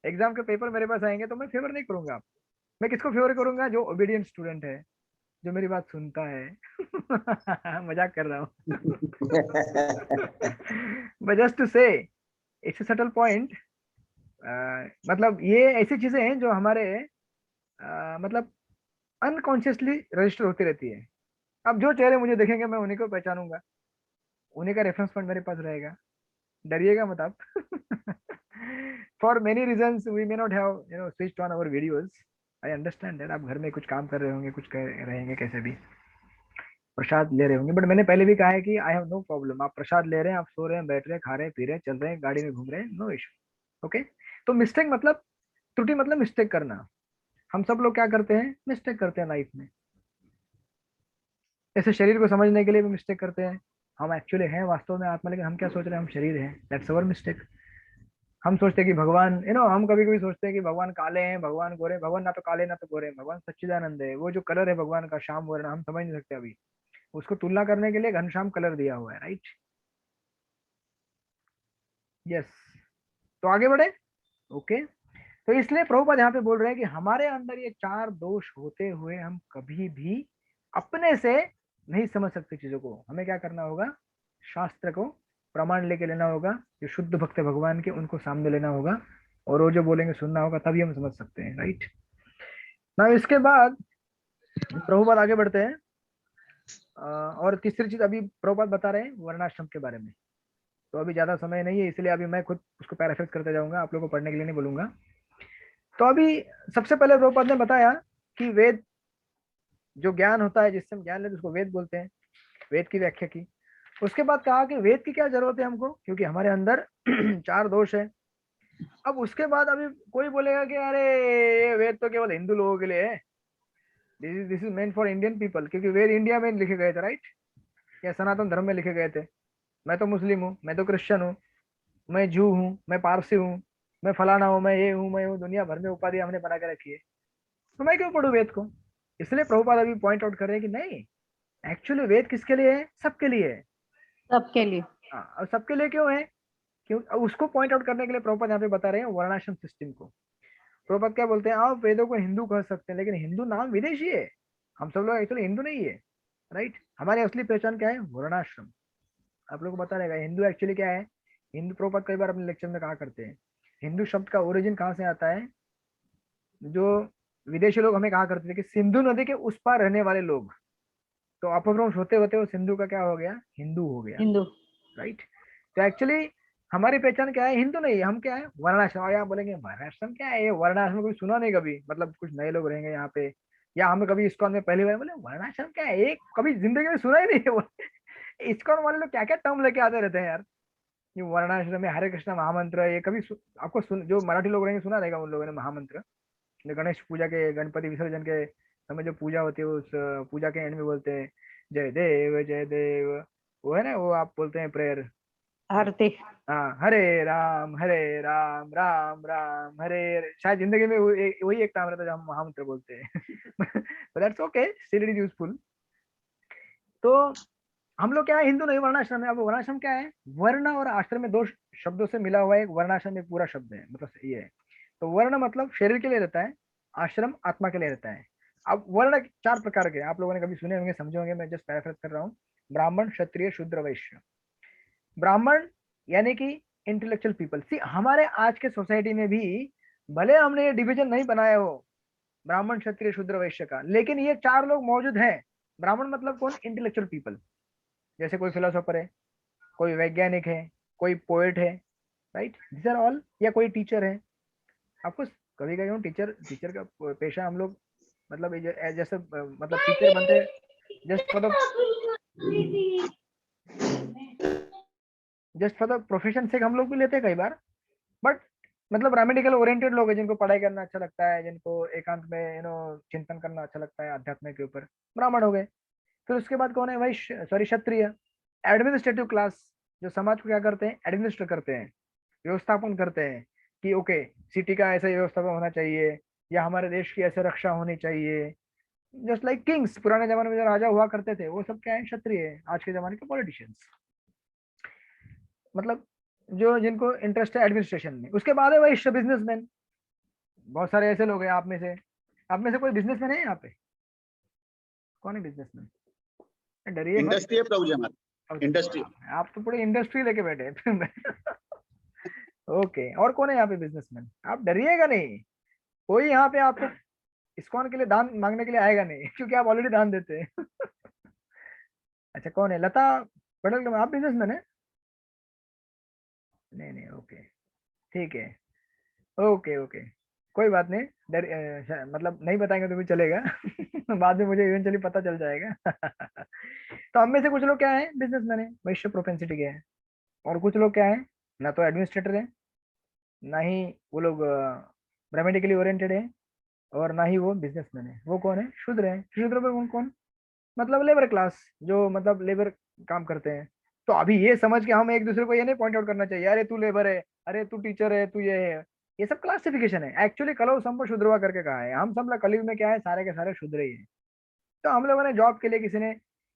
एग्जाम के पेपर मेरे पास आएंगे तो मैं फेवर नहीं करूंगा आपको। मैं किसको फेवर करूंगा? जो ओबीडियंट स्टूडेंट है, जो मेरी बात सुनता है। मजाक कर रहा हूँ। बट जस्ट टू से इट्स अ सटल पॉइंट। मतलब ये ऐसी चीजें हैं जो हमारे मतलब अनकॉन्शियसली रजिस्टर होती रहती है। अब जो चेहरे मुझे देखेंगे मैं उन्हीं को पहचानूंगा, उन्हीं का रेफरेंस पॉइंट मेरे पास रहेगा। डरिएगा मत आप। For many reasons we may not have switched on our videos. I understand that आप घर में कुछ काम कर रहे होंगे, कुछ कर रहेंगे, कैसे भी प्रसाद ले रहे होंगे। बट मैंने पहले भी कहा है कि आई हैव नो प्रॉब्लम। आप प्रसाद ले रहे हैं, आप सो रहे हैं, बैठ रहे हैं, खा रहे हैं, पी रहे हैं, चल रहे हैं, गाड़ी में घूम रहे हैं, नो इशू। ओके, तो मिस्टेक मतलब, त्रुटि मतलब मिस्टेक करना। हम सब लोग क्या करते हैं? मिस्टेक करते हैं लाइफ में। ऐसे शरीर को समझने के लिए भी मिस्टेक करते हैं। हम एक्चुअली हैं वास्तव में आत्मा, लेकिन हम क्या सोच रहे हैं, हम शरीर हैं। That's our mistake. हम सोचते हैं कि भगवान, हम कभी कभी सोचते हैं कि भगवान काले हैं, भगवान गोरे। भगवान ना तो काले ना तो गोरे हैं, भगवान सच्चिदानंद है। वो जो कलर है भगवान का, श्याम वर्ण, हम समझ नहीं सकते अभी। उसको तुलना करने के लिए घनश्याम कलर दिया हुआ है, राइट। यस, तो आगे बढ़े। ओके, तो इसलिए प्रभुपाद यहाँ पे बोल रहे हैं कि हमारे अंदर ये 4 दोष होते हुए हम कभी भी अपने से नहीं समझ सकते चीजों को। हमें क्या करना होगा, शास्त्र को प्रमाण लेके लेना होगा, जो शुद्ध भक्त है भगवान के, उनको सामने लेना होगा, और वो जो बोलेंगे सुनना होगा, तभी हम समझ सकते हैं, राइट ना। इसके बाद प्रभुपाद आगे बढ़ते हैं, और तीसरी चीज अभी प्रभुपाद बता रहे हैं वर्णाश्रम के बारे में। तो अभी ज्यादा समय नहीं है, इसलिए अभी मैं खुद उसको पैराफ्रेज करते जाऊंगा, आप लोगों को पढ़ने के लिए नहीं बोलूंगा। तो अभी सबसे पहले प्रभुपाद ने बताया कि वेद जो ज्ञान होता है, जिससे हम ज्ञान लेते उसको वेद बोलते हैं, वेद की व्याख्या की। उसके बाद कहा कि वेद की क्या जरूरत है हमको, क्योंकि हमारे अंदर 4 दोष है। अब उसके बाद अभी कोई बोलेगा कि अरे ये वेद तो केवल हिंदू लोगों के लिए है, this is meant for Indian people, क्योंकि वेद इंडिया में लिखे गए थे, राइट, या सनातन धर्म में लिखे गए थे। मैं तो मुस्लिम हूँ, मैं तो क्रिश्चियन हूँ, मैं जू हूँ, मैं पारसी हूँ, मैं फलाना हूँ, मैं ये हूँ, मैं हूँ, दुनिया भर में उपाधि हमने बना के रखी है, तो मैं क्यों पढ़ूं वेद को। इसलिए प्रभुपाद अभी पॉइंट आउट कर रहे हैं कि नहीं, एक्चुअली वेद किसके लिए है, सबके लिए है। सबके लिए। हाँ, और सबके लिए क्यों है, क्यों, उसको पॉइंट आउट करने के लिए प्रभुपाद यहाँ पे बता रहे हैं वर्णाश्रम सिस्टम को। प्रभुपाद क्या बोलते हैं, आप वेदों को हिंदू कह सकते हैं, लेकिन हिंदू नाम विदेशी है, हम सब लोग एक्चुअली हिंदू नहीं है, राइट। हमारी असली पहचान क्या है, वर्णाश्रम। आप लोग को पता रहेगा हिंदू एक्चुअली क्या है। हिंदू, प्रभुपाद कई बार अपने लेक्चर में कहा करते हैं, हिंदू शब्द का ओरिजिन कहाँ से आता है। जो विदेशी लोग हमें कहा करते थे कि सिंधु नदी के उस पार रहने वाले लोग, तो अपभ्रंश होते होते वो सिंधु का क्या हो गया, हिंदू हो गया, हिंदू, राइट। तो एक्चुअली हमारी पहचान क्या है, हिंदू नहीं है, हम क्या है, वर्णाश्रम। और यहाँ बोलेंगे वर्णाश्रम क्या है, ये वर्णाश्रम कोई सुना नहीं कभी, मतलब कुछ नए लोग रहेंगे यहाँ पे, या हमें कभी इस्कॉन में पहली बार बोले वर्णाश्रम क्या है, एक कभी जिंदगी में सुना ही नहीं है। इस्कॉन वाले लोग क्या क्या टर्म लेके आते रहते हैं यार, ये वर्णाश्रम में हरे कृष्ण महामंत्र, ये कभी आपको जो मराठी लोग रहेंगे सुना रहेगा उन लोगों ने महामंत्र। गणेश पूजा के, गणपति विसर्जन के समय जो पूजा होती है, उस पूजा के एंड में बोलते हैं जय देव जय देव, वो है ना, वो आप बोलते हैं प्रेयर, आरती। हाँ, हरे राम राम राम हरे हरे। शायद जिंदगी में वही एक काम रहता है जो हम महामंत्र बोलते हैं। but that's okay, still it is useful। तो हम लोग क्या है, हिंदू नहीं, वर्णाश्रम है। अब वर्णाश्रम क्या है, वर्ण और आश्रम में 2 शब्दों से मिला हुआ एक वर्णाश्रम एक पूरा शब्द है, मतलब ये है। तो वर्ण मतलब शरीर के लिए रहता है, आश्रम आत्मा के लिए रहता है। अब वर्ण 4 प्रकार के, आप लोगों ने कभी सुने होंगे, समझे होंगे, मैं जस्ट पैराफ्रेज कर रहा हूँ। ब्राह्मण, क्षत्रिय, शूद्र, वैश्य। ब्राह्मण यानी कि इंटेलेक्चुअल पीपल। सी, हमारे आज के सोसाइटी में भी भले हमने ये डिवीजन नहीं बनाया हो ब्राह्मण, क्षत्रिय, शूद्र, वैश्य का, लेकिन ये 4 लोग मौजूद हैं। ब्राह्मण मतलब कौन, इंटेलेक्चुअल पीपल, जैसे कोई फिलोसोफर है, कोई वैज्ञानिक है, कोई पोएट है, राइट, दिस आर ऑल, या कोई टीचर है। आपको कभी कभी टीचर का पेशा हम लोग, मतलब जैसे मतलब टीचर बनते जस्ट फॉर द प्रोफेशन से हम लोग भी लेते हैं कई बार, बट मतलब रेमेडिकल ओरिएंटेड लोग हैं, जिनको पढ़ाई करना अच्छा लगता है, जिनको एकांत में चिंतन करना अच्छा लगता है अध्यात्म के ऊपर, ब्राह्मण हो गए। फिर उसके बाद कौन है, वैश्य, सॉरी क्षत्रिय, एडमिनिस्ट्रेटिव क्लास, जो समाज को क्या करते हैं, एडमिनिस्टर करते हैं, व्यवस्थापन करते हैं, कि ओके सिटी का ऐसा व्यवस्थापन होना चाहिए, या हमारे देश की ऐसे रक्षा होनी चाहिए, जस्ट लाइक किंग्स। पुराने जमाने में जो राजा हुआ करते थे वो सब क्या है, क्षत्रिय। आज के जमाने के पॉलिटिशियंस, मतलब जो जिनको इंटरेस्ट है एडमिनिस्ट्रेशन में। उसके बाद है वैश्य, बिजनेसमैन। बहुत सारे ऐसे लोग हैं आप में से कोई बिजनेसमैन है यहाँ पे, कौन है बिजनेसमैन, डरिए मत। इंडस्ट्री है प्रभु जी हमारी, इंडस्ट्री। आप तो पूरी इंडस्ट्री लेके बैठे हैं। ओके, और कौन है यहाँ पे बिजनेसमैन, आप डरिएगा नहीं, कोई यहाँ पे आपको इस्कॉन के लिए दान मांगने के लिए आएगा नहीं, क्योंकि आप ऑलरेडी दान देते हैं। अच्छा, कौन है, लता पटेल, आप बिजनेसमैन है? नहीं, ओके, ठीक है, ओके, कोई बात नहीं, मतलब नहीं बताएंगे तो भी चलेगा। बाद में मुझे इवेंचुअली पता चल जाएगा। तो हम में से कुछ लोग क्या है, बिजनेसमैन है, वैश्य प्रोपेंसिटी के हैं, और कुछ लोग क्या है, ना तो एडमिनिस्ट्रेटर है, ना ही वो लोग रेमेडिकली ओरिएंटेड है, और ना ही वो बिजनेसमैन है। वो कौन है, शूद्र है। शूद्र पर कौन, मतलब लेबर क्लास, जो मतलब लेबर काम करते हैं। तो अभी ये समझ के हम एक दूसरे को ये नहीं पॉइंट आउट करना चाहिए, अरे तू लेबर है, अरे तू टीचर है, तू ये है। ये सब क्लासिफिकेशन है। एक्चुअली कलो संपो शुद्रवा करके कहा है। हम सब लोग कलयुग में क्या है, सारे के सारे शुद्र ही है। तो हम लोगों ने जॉब के लिए, किसी ने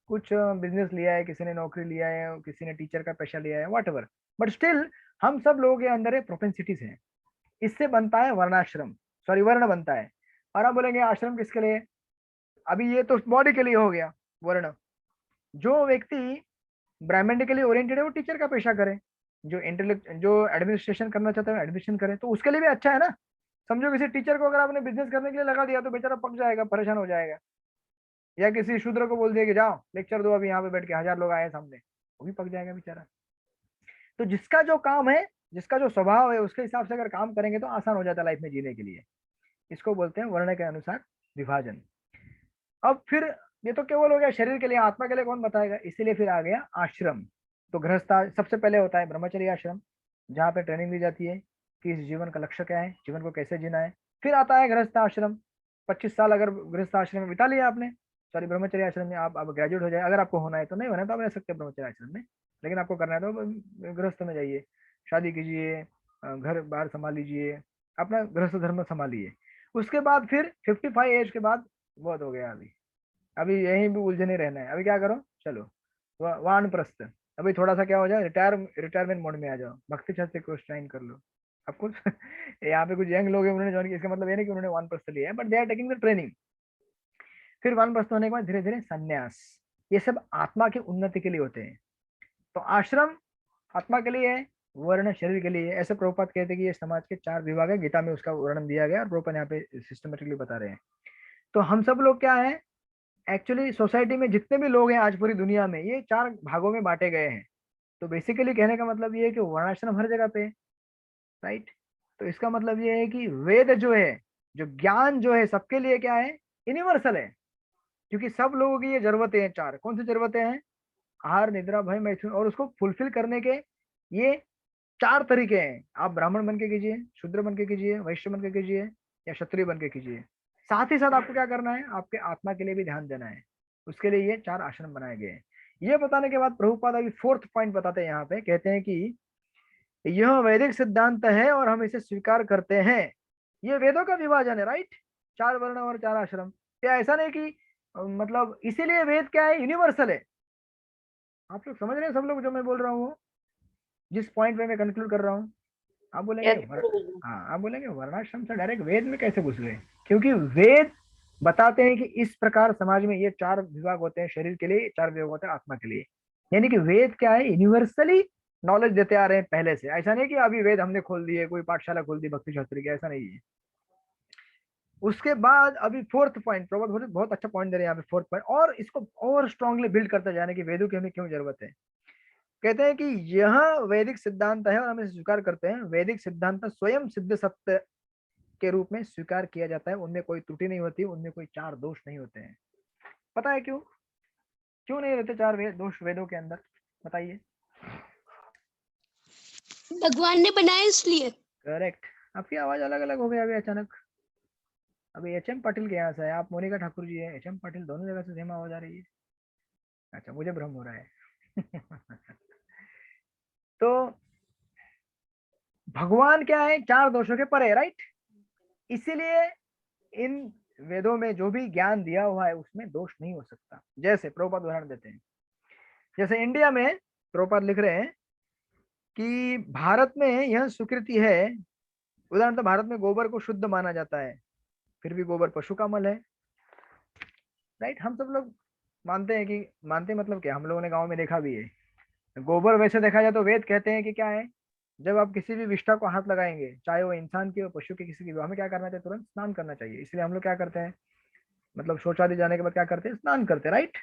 कुछ बिजनेस लिया है, किसी ने नौकरी लिया है, किसी ने टीचर का पेशा लिया है, वट एवर, बट स्टिल हम सब लोगों के अंदर प्रोपेंसिटीज हैं। इससे बनता है वर्णाश्रम, सॉरी वर्ण बनता है। और हम बोलेंगे आश्रम किसके लिए, अभी ये तो बॉडी के लिए हो गया वर्ण। जो व्यक्ति ब्राह्मणिकली ओरिएंटेड है वो टीचर का पेशा करे, जो इंटेलेक्ट जो एडमिनिस्ट्रेशन करना चाहता है एडमिनिस्ट्रेशन करे, तो उसके लिए भी अच्छा है ना। समझो किसी टीचर को अगर आपने बिजनेस करने के लिए लगा दिया तो बेचारा पक जाएगा, परेशान हो जाएगा। या किसी शूद्र को बोल दिया कि जाओ लेक्चर दो अभी यहाँ पे बैठ के, 1000 लोग आए सामने, वो भी पक जाएगा बेचारा। तो जिसका जो काम है, जिसका जो स्वभाव है, उसके हिसाब से अगर काम करेंगे तो आसान हो जाता है लाइफ में जीने के लिए। इसको बोलते हैं वर्ण के अनुसार विभाजन। अब फिर ये तो केवल हो गया शरीर के लिए, आत्मा के लिए कौन बताएगा, इसीलिए फिर आ गया आश्रम। तो गृहस्थ सबसे पहले होता है ब्रह्मचर्य आश्रम, जहाँ पे ट्रेनिंग दी जाती है कि इस जीवन का लक्ष्य क्या है, जीवन को कैसे जीना है। फिर आता है गृहस्थ आश्रम। 25 साल अगर गृहस्थ आश्रम में बिता लिया आपने, सॉरी ब्रह्मचर्य आश्रम में, आप अब ग्रेजुएट हो जाए, अगर आपको होना है तो, नहीं होना है तो आप रह सकते हैं ब्रह्मचर्य आश्रम में, लेकिन आपको करना है तो गृहस्थ में जाइए, शादी कीजिए, घर बाहर संभाल लीजिए, अपना गृहस्थ धर्म संभालिए। उसके बाद फिर 55 एज के बाद बहुत हो गया, अभी यहीं भी उलझे नहीं रहना है। अभी क्या करो, चलो वानप्रस्थ, अभी थोड़ा सा क्या हो जाए, रिटायरमेंट मोड में आ जाओ, भक्ति छत से कोर्स ज्वाइन कर लो। अब कुछ यहाँ पे कुछ यंग लोग हैं, उन्होंने ज्वाइन किया, इसका मतलब ये नहीं कि उन्होंने वानप्रस्थ लिया है, but they are taking the training. फिर वानप्रस्थ होने के बाद धीरे धीरे संन्यास। ये सब आत्मा की उन्नति के लिए होते हैं। तो आश्रम आत्मा के लिए है, वर्ण शरीर के लिए। ऐसे प्रभुपाद कहते हैं कि ये समाज के 4 विभाग है, गीता में उसका वर्णन दिया गया और प्रभुपाद यहाँ पे सिस्टमेटिकली बता रहे हैं। तो हम सब लोग क्या है, एक्चुअली सोसाइटी में जितने भी लोग हैं आज पूरी दुनिया में, ये 4 भागों में बांटे गए हैं। तो बेसिकली कहने का मतलब ये है कि वर्णाश्रम हर जगह पे, राइट। तो इसका मतलब ये है कि वेद जो है, जो ज्ञान जो है, सबके लिए क्या है, यूनिवर्सल है। क्योंकि सब लोगों की ये जरूरतें हैं 4। कौन सी जरूरतें हैं, आहार निद्रा भय मैथुन, और उसको फुलफिल करने के ये 4 तरीके हैं। आप ब्राह्मण बन के कीजिए, शूद्र बन के कीजिए, वैश्य बन के कीजिए, या क्षत्रिय बन के कीजिए। साथ ही साथ आपको क्या करना है, आपके आत्मा के लिए भी ध्यान देना है। उसके लिए ये 4 आश्रम बनाए गए हैं। ये बताने के बाद प्रभुपाद अभी 4th पॉइंट बताते हैं यहाँ पे, कहते हैं कि यह वैदिक सिद्धांत है और हम इसे स्वीकार करते हैं। ये वेदों का विभाजन है, राइट। 4 वर्ण और 4 आश्रम। क्या ऐसा नहीं कि मतलब इसीलिए वेद क्या है, यूनिवर्सल है। आप लोग समझ रहे हैं सब लोग जो मैं बोल रहा हूँ, जिस पॉइंट पे मैं कंक्लूड कर रहा हूँ। आप बोलेंगे हाँ, आप बोलेंगे वर्णाश्रम से डायरेक्ट वेद में कैसे घुस गए, क्योंकि वेद बताते हैं कि इस प्रकार समाज में ये 4 विभाग होते हैं, शरीर के लिए 4 विभाग होते हैं, आत्मा के लिए। यानी कि वेद क्या है, यूनिवर्सली नॉलेज देते आ रहे हैं पहले से। ऐसा नहीं कि अभी वेद हमने खोल दिए, कोई पाठशाला खोल दी भक्ति शास्त्री की, ऐसा नहीं है। उसके बाद अभी 4th पॉइंट, प्रभुपाद बहुत अच्छा पॉइंट दे रहे हैं यहाँ पे 4th पॉइंट, और इसको और स्ट्रांगली बिल्ड करते जाने की वेदों की हमें क्यों जरूरत है। कहते हैं कि यह वैदिक सिद्धांत है और हम इसे स्वीकार करते हैं। वैदिक सिद्धांत स्वयं सिद्ध सत्य के रूप में स्वीकार किया जाता है। उनमें कोई त्रुटि नहीं होती, उनमें कोई 4 दोष नहीं होते हैं। पता है क्यों, क्यों नहीं रहते 4 दोष वेदों के अंदर, बताइए। भगवान ने बनाया इसलिए। करेक्ट। आपकी आवाज अलग अलग हो गई अभी अचानक। अभी HM पाटिल के यहाँ से है, आप मोनिका ठाकुर जी है, HM पाटिल, दोनों जगह से सेम आवाज आ रही है। अच्छा, मुझे भ्रम हो रहा है। तो भगवान क्या है, 4 दोषों के परे, राइट। इसीलिए इन वेदों में जो भी ज्ञान दिया हुआ है उसमें दोष नहीं हो सकता। जैसे प्रभुपाद उदाहरण देते हैं, जैसे इंडिया में प्रभुपाद लिख रहे हैं कि भारत में यह स्वीकृति है, उदाहरण तो भारत में गोबर को शुद्ध माना जाता है, फिर भी गोबर पशु का मल है, राइट। हम सब लोग मानते हैं कि, मानते मतलब क्या, हम लोगों ने गांव में देखा भी है। गोबर वैसे देखा जाए तो वेद कहते हैं कि क्या है, जब आप किसी भी विष्ठा को हाथ लगाएंगे, चाहे वो इंसान की हो पशु की, किसी की, हमें क्या करना चाहिए, तुरंत स्नान करना चाहिए। इसलिए हम लोग क्या करते हैं, मतलब शौचालय जाने के बाद क्या करते हैं, स्नान करते हैं, राइट।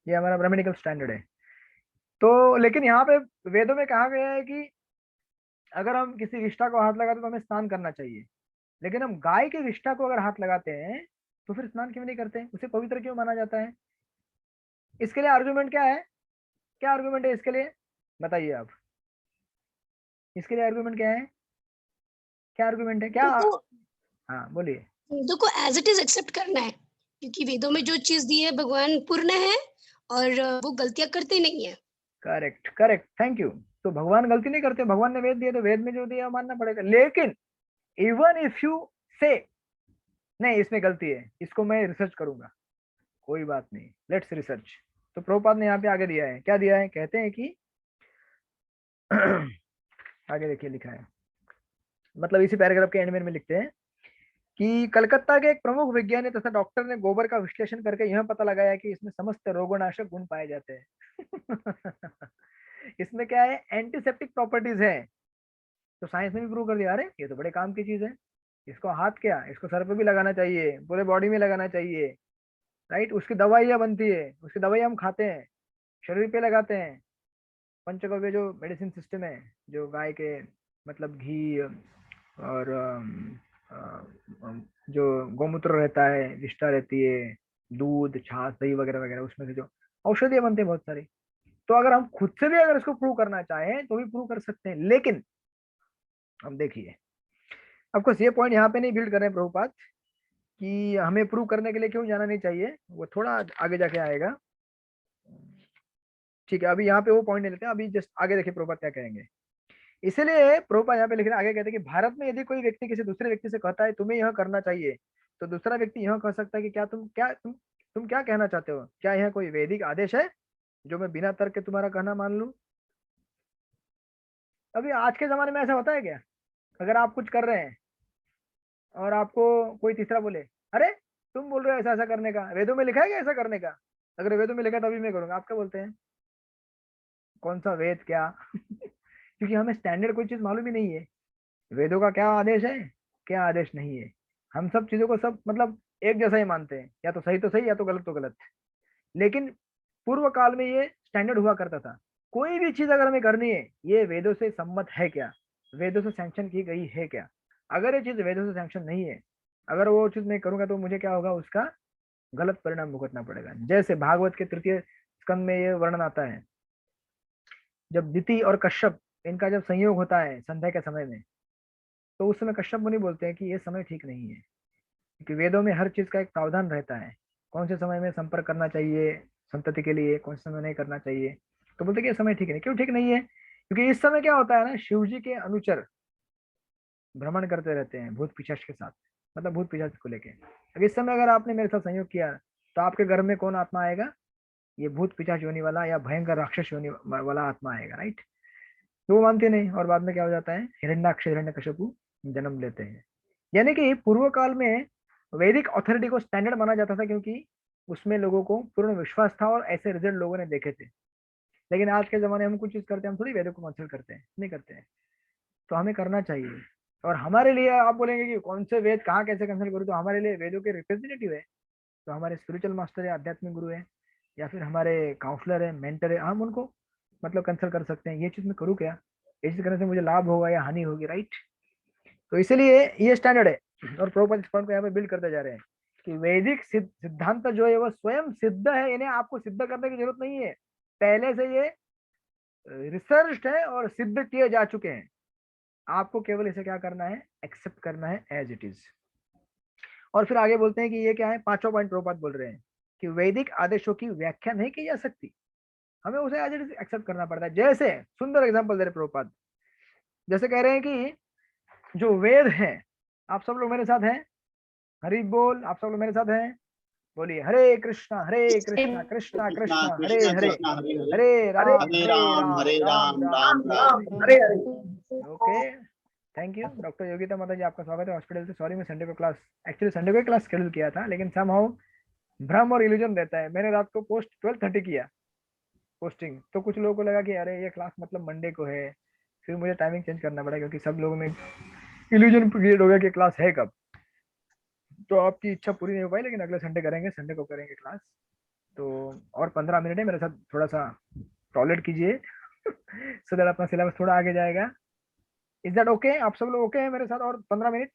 ये हमारा ब्राह्मणिकल स्टैंडर्ड है। तो लेकिन यहाँ पे वेदों में कहा गया है कि अगर हम किसी विष्ठा को हाथ लगाते तो हमें स्नान करना चाहिए, लेकिन हम गाय की विष्ठा को अगर हाथ लगाते हैं तो फिर स्नान क्यों नहीं करते, उसे पवित्र क्यों माना जाता है। इसके लिए आर्गुमेंट क्या है, क्या आर्गुमेंट है इसके लिए, बताइए आप। इसके लिए आर्गुमेंट क्या है, क्या आर्गुमेंट है, क्या। हाँ बोलिए। वेदों को एज इट इज एक्सेप्ट करना है। क्योंकि वेदों में जो चीज दी है भगवान पूर्ण है और वो गलतियां करते नहीं है। Correct correct, thank you. तो भगवान गलती नहीं करते, भगवान ने वेद दिए तो वेद में जो दिया मानना पड़ेगा। लेकिन इवन इफ यू से नहीं इसमें गलती है, इसको मैं रिसर्च करूंगा, कोई बात नहीं, लेट्स रिसर्च। तो प्रभुपाद ने यहाँ पे आगे दिया है, क्या दिया है, कहते हैं कि आगे देखिए लिखा है, मतलब इसी पैराग्राफ के एंड में लिखते हैं कि कलकत्ता के एक प्रमुख वैज्ञानिक तथा डॉक्टर ने गोबर का विश्लेषण करके यह पता लगाया कि इसमें समस्त रोगनाशक गुण पाए जाते हैं। इसमें क्या है, एंटीसेप्टिक प्रॉपर्टीज है। तो साइंस ने भी प्रूव कर दिया, अरे ये तो बड़े काम की चीज है, इसको हाथ क्या, इसको सर पे भी लगाना चाहिए, पूरे बॉडी में लगाना चाहिए, राइट। उसकी दवाइयाँ बनती है, उसकी दवाई हम खाते हैं, शरीर पे लगाते हैं। पंचगव्य जो मेडिसिन सिस्टम है, जो गाय के मतलब घी और जो गौमूत्र रहता है, विष्ठा रहती है, दूध, छाछ, दही वगैरह वगैरह, उसमें से जो औषधियाँ बनती है बहुत सारी। तो अगर हम खुद से भी अगर इसको प्रूव करना चाहें तो भी प्रूव कर सकते हैं। लेकिन अब देखिए, आपको ये पॉइंट यहाँ पे नहीं बिल्ड कर रहे हैं प्रभुपाद कि हमें प्रूव करने के लिए क्यों जाना नहीं चाहिए, वो थोड़ा आगे जाके आएगा, ठीक है। अभी यहाँ पे वो पॉइंट नहीं लेते हैं, अभी जस्ट आगे देखिए प्रभुपाद क्या कहेंगे। इसलिए प्रभुपाद यहाँ पे लिख रहे हैं, आगे कहते हैं कि भारत में यदि कोई व्यक्ति किसी दूसरे व्यक्ति से कहता है तुम्हें यह करना चाहिए, तो दूसरा व्यक्ति यह कह सकता है कि क्या तुम क्या कहना चाहते हो, क्या यह कोई वैदिक आदेश है जो मैं बिना तर्क के तुम्हारा कहना मान लूं। अभी आज के जमाने में ऐसा होता है क्या, अगर आप कुछ कर रहे हैं और आपको कोई तीसरा बोले अरे तुम बोल रहे हो ऐसा ऐसा करने का, वेदों में लिखा है क्या ऐसा करने का, अगर वेदों में लिखा है तभी मैं करूंगा, आप क्या बोलते हैं, कौन सा वेद क्या? क्योंकि हमें स्टैंडर्ड कोई चीज मालूम ही नहीं है, वेदों का क्या आदेश है क्या आदेश नहीं है। हम सब चीजों को सब मतलब एक जैसा ही मानते हैं, या तो सही तो सही या तो गलत। लेकिन पूर्व काल में ये स्टैंडर्ड हुआ करता था, कोई भी चीज अगर हमें करनी है ये वेदों से सम्मत है क्या, वेदों से सैंक्शन की गई है क्या। अगर ये चीज वेदों से सैंक्शन नहीं है, अगर वो चीज मैं करूंगा तो मुझे क्या होगा, उसका गलत परिणाम भुगतना पड़ेगा। जैसे भागवत के 3 स्कंद में ये वर्णन आता है, जब दिति और कश्यप इनका जब संयोग होता है संध्या के समय में, तो उस समय कश्यप मुनि बोलते हैं कि ये समय ठीक नहीं है, क्योंकि वेदों में हर चीज का एक प्रावधान रहता है, कौन से समय में संपर्क करना चाहिए संतति के लिए, कौन से समय नहीं करना चाहिए। तो बोलते कि ये समय ठीक नहीं, क्यों ठीक नहीं है, क्योंकि इस समय क्या होता है ना, शिव जी के अनुचर भ्रमण करते रहते हैं भूत पिशाच के साथ, मतलब भूत पिशाच को लेके। अब इस समय अगर आपने मेरे साथ संयोग किया तो आपके घर में कौन आत्मा आएगा, ये भूत पिशाच योनि वाला या भयंकर राक्षस योनि वाला आत्मा आएगा, राइट। तो वो मानते नहीं, और बाद में क्या हो जाता है, हिरण्याक्ष हिरण्यकशिपु जन्म लेते हैं। यानी कि पूर्व काल में वैदिक अथॉरिटी को स्टैंडर्ड माना जाता था, क्योंकि उसमें लोगों को पूर्ण विश्वास था और ऐसे रिजल्ट लोगों ने देखे थे। लेकिन आज के जमाने में हम कुछ चीज करते हैं, हम थोड़ी वेदों को कंसल्ट करते हैं, नहीं करते हैं। तो हमें करना चाहिए। और हमारे लिए आप बोलेंगे कि कौन से वेद कहाँ कैसे कंसल्ट करूँ, तो हमारे लिए वेदों के रिप्रेजेंटेटिव है, तो हमारे स्पिरिचुअल मास्टर है, आध्यात्मिक गुरु है, या फिर हमारे काउंसलर है, मेंटर है, हम उनको मतलब कंसल्ट कर सकते हैं, ये चीज मैं करूँ क्या, ये चीज करने से मुझे लाभ होगा या हानि होगी, राइट। तो इसलिए ये स्टैंडर्ड है, और प्रभुपाद इस पॉइंट को यहाँ पे बिल्ड करते जा रहे हैं कि वैदिक सिद्धांत जो है वो स्वयं सिद्ध है, इन्हें आपको सिद्ध करने की जरूरत नहीं है, पहले से ये रिसर्च है और सिद्ध किए जा चुके हैं। आपको केवल इसे क्या करना है, एक्सेप्ट करना है एज इट इज। और फिर आगे बोलते हैं कि ये क्या है, 5वां पॉइंट प्रभुपाद बोल रहे हैं कि वैदिक आदेशों की व्याख्या नहीं की जा सकती, हमें उसे एज इट इज एक्सेप्ट करना पड़ता है। जैसे सुंदर एग्जांपल दे रहे प्रभुपाद, जैसे कह रहे हैं कि जो वेद है, आप सब लोग मेरे साथ हैं, हरि बोल, आप सब लोग मेरे साथ हैं, बोलिए Hare Krishna Krishna Krishna Hare Hare, Hare Ram Ram Hare Hare. Okay, thank you doctor Yogita Mata ji, आपका स्वागत है हॉस्पिटल से। सॉरी मैं संडे को क्लास, एक्चुअली संडे को क्लास शेड्यूल किया था, लेकिन समहाउ भ्रम और इल्यूजन रहता है। मैंने रात को पोस्ट 12:30 किया पोस्टिंग, तो कुछ लोगों को लगा कि अरे ये क्लास मतलब मंडे को है, फिर मुझे टाइमिंग चेंज करना पड़ा, क्योंकि सब लोगों में इल्यूजन क्रिएट हो गया कि क्लास है कब। तो आपकी इच्छा पूरी नहीं हो पाई, लेकिन अगले संडे करेंगे, संडे को करेंगे क्लास। तो और 15 मिनट है, मेरे साथ थोड़ा सा टॉयलेट कीजिए सो दैट अपना सिलेबस थोड़ा आगे जाएगा। Is that okay? आप सब लोग ओके हैं मेरे साथ? और 15 मिनट।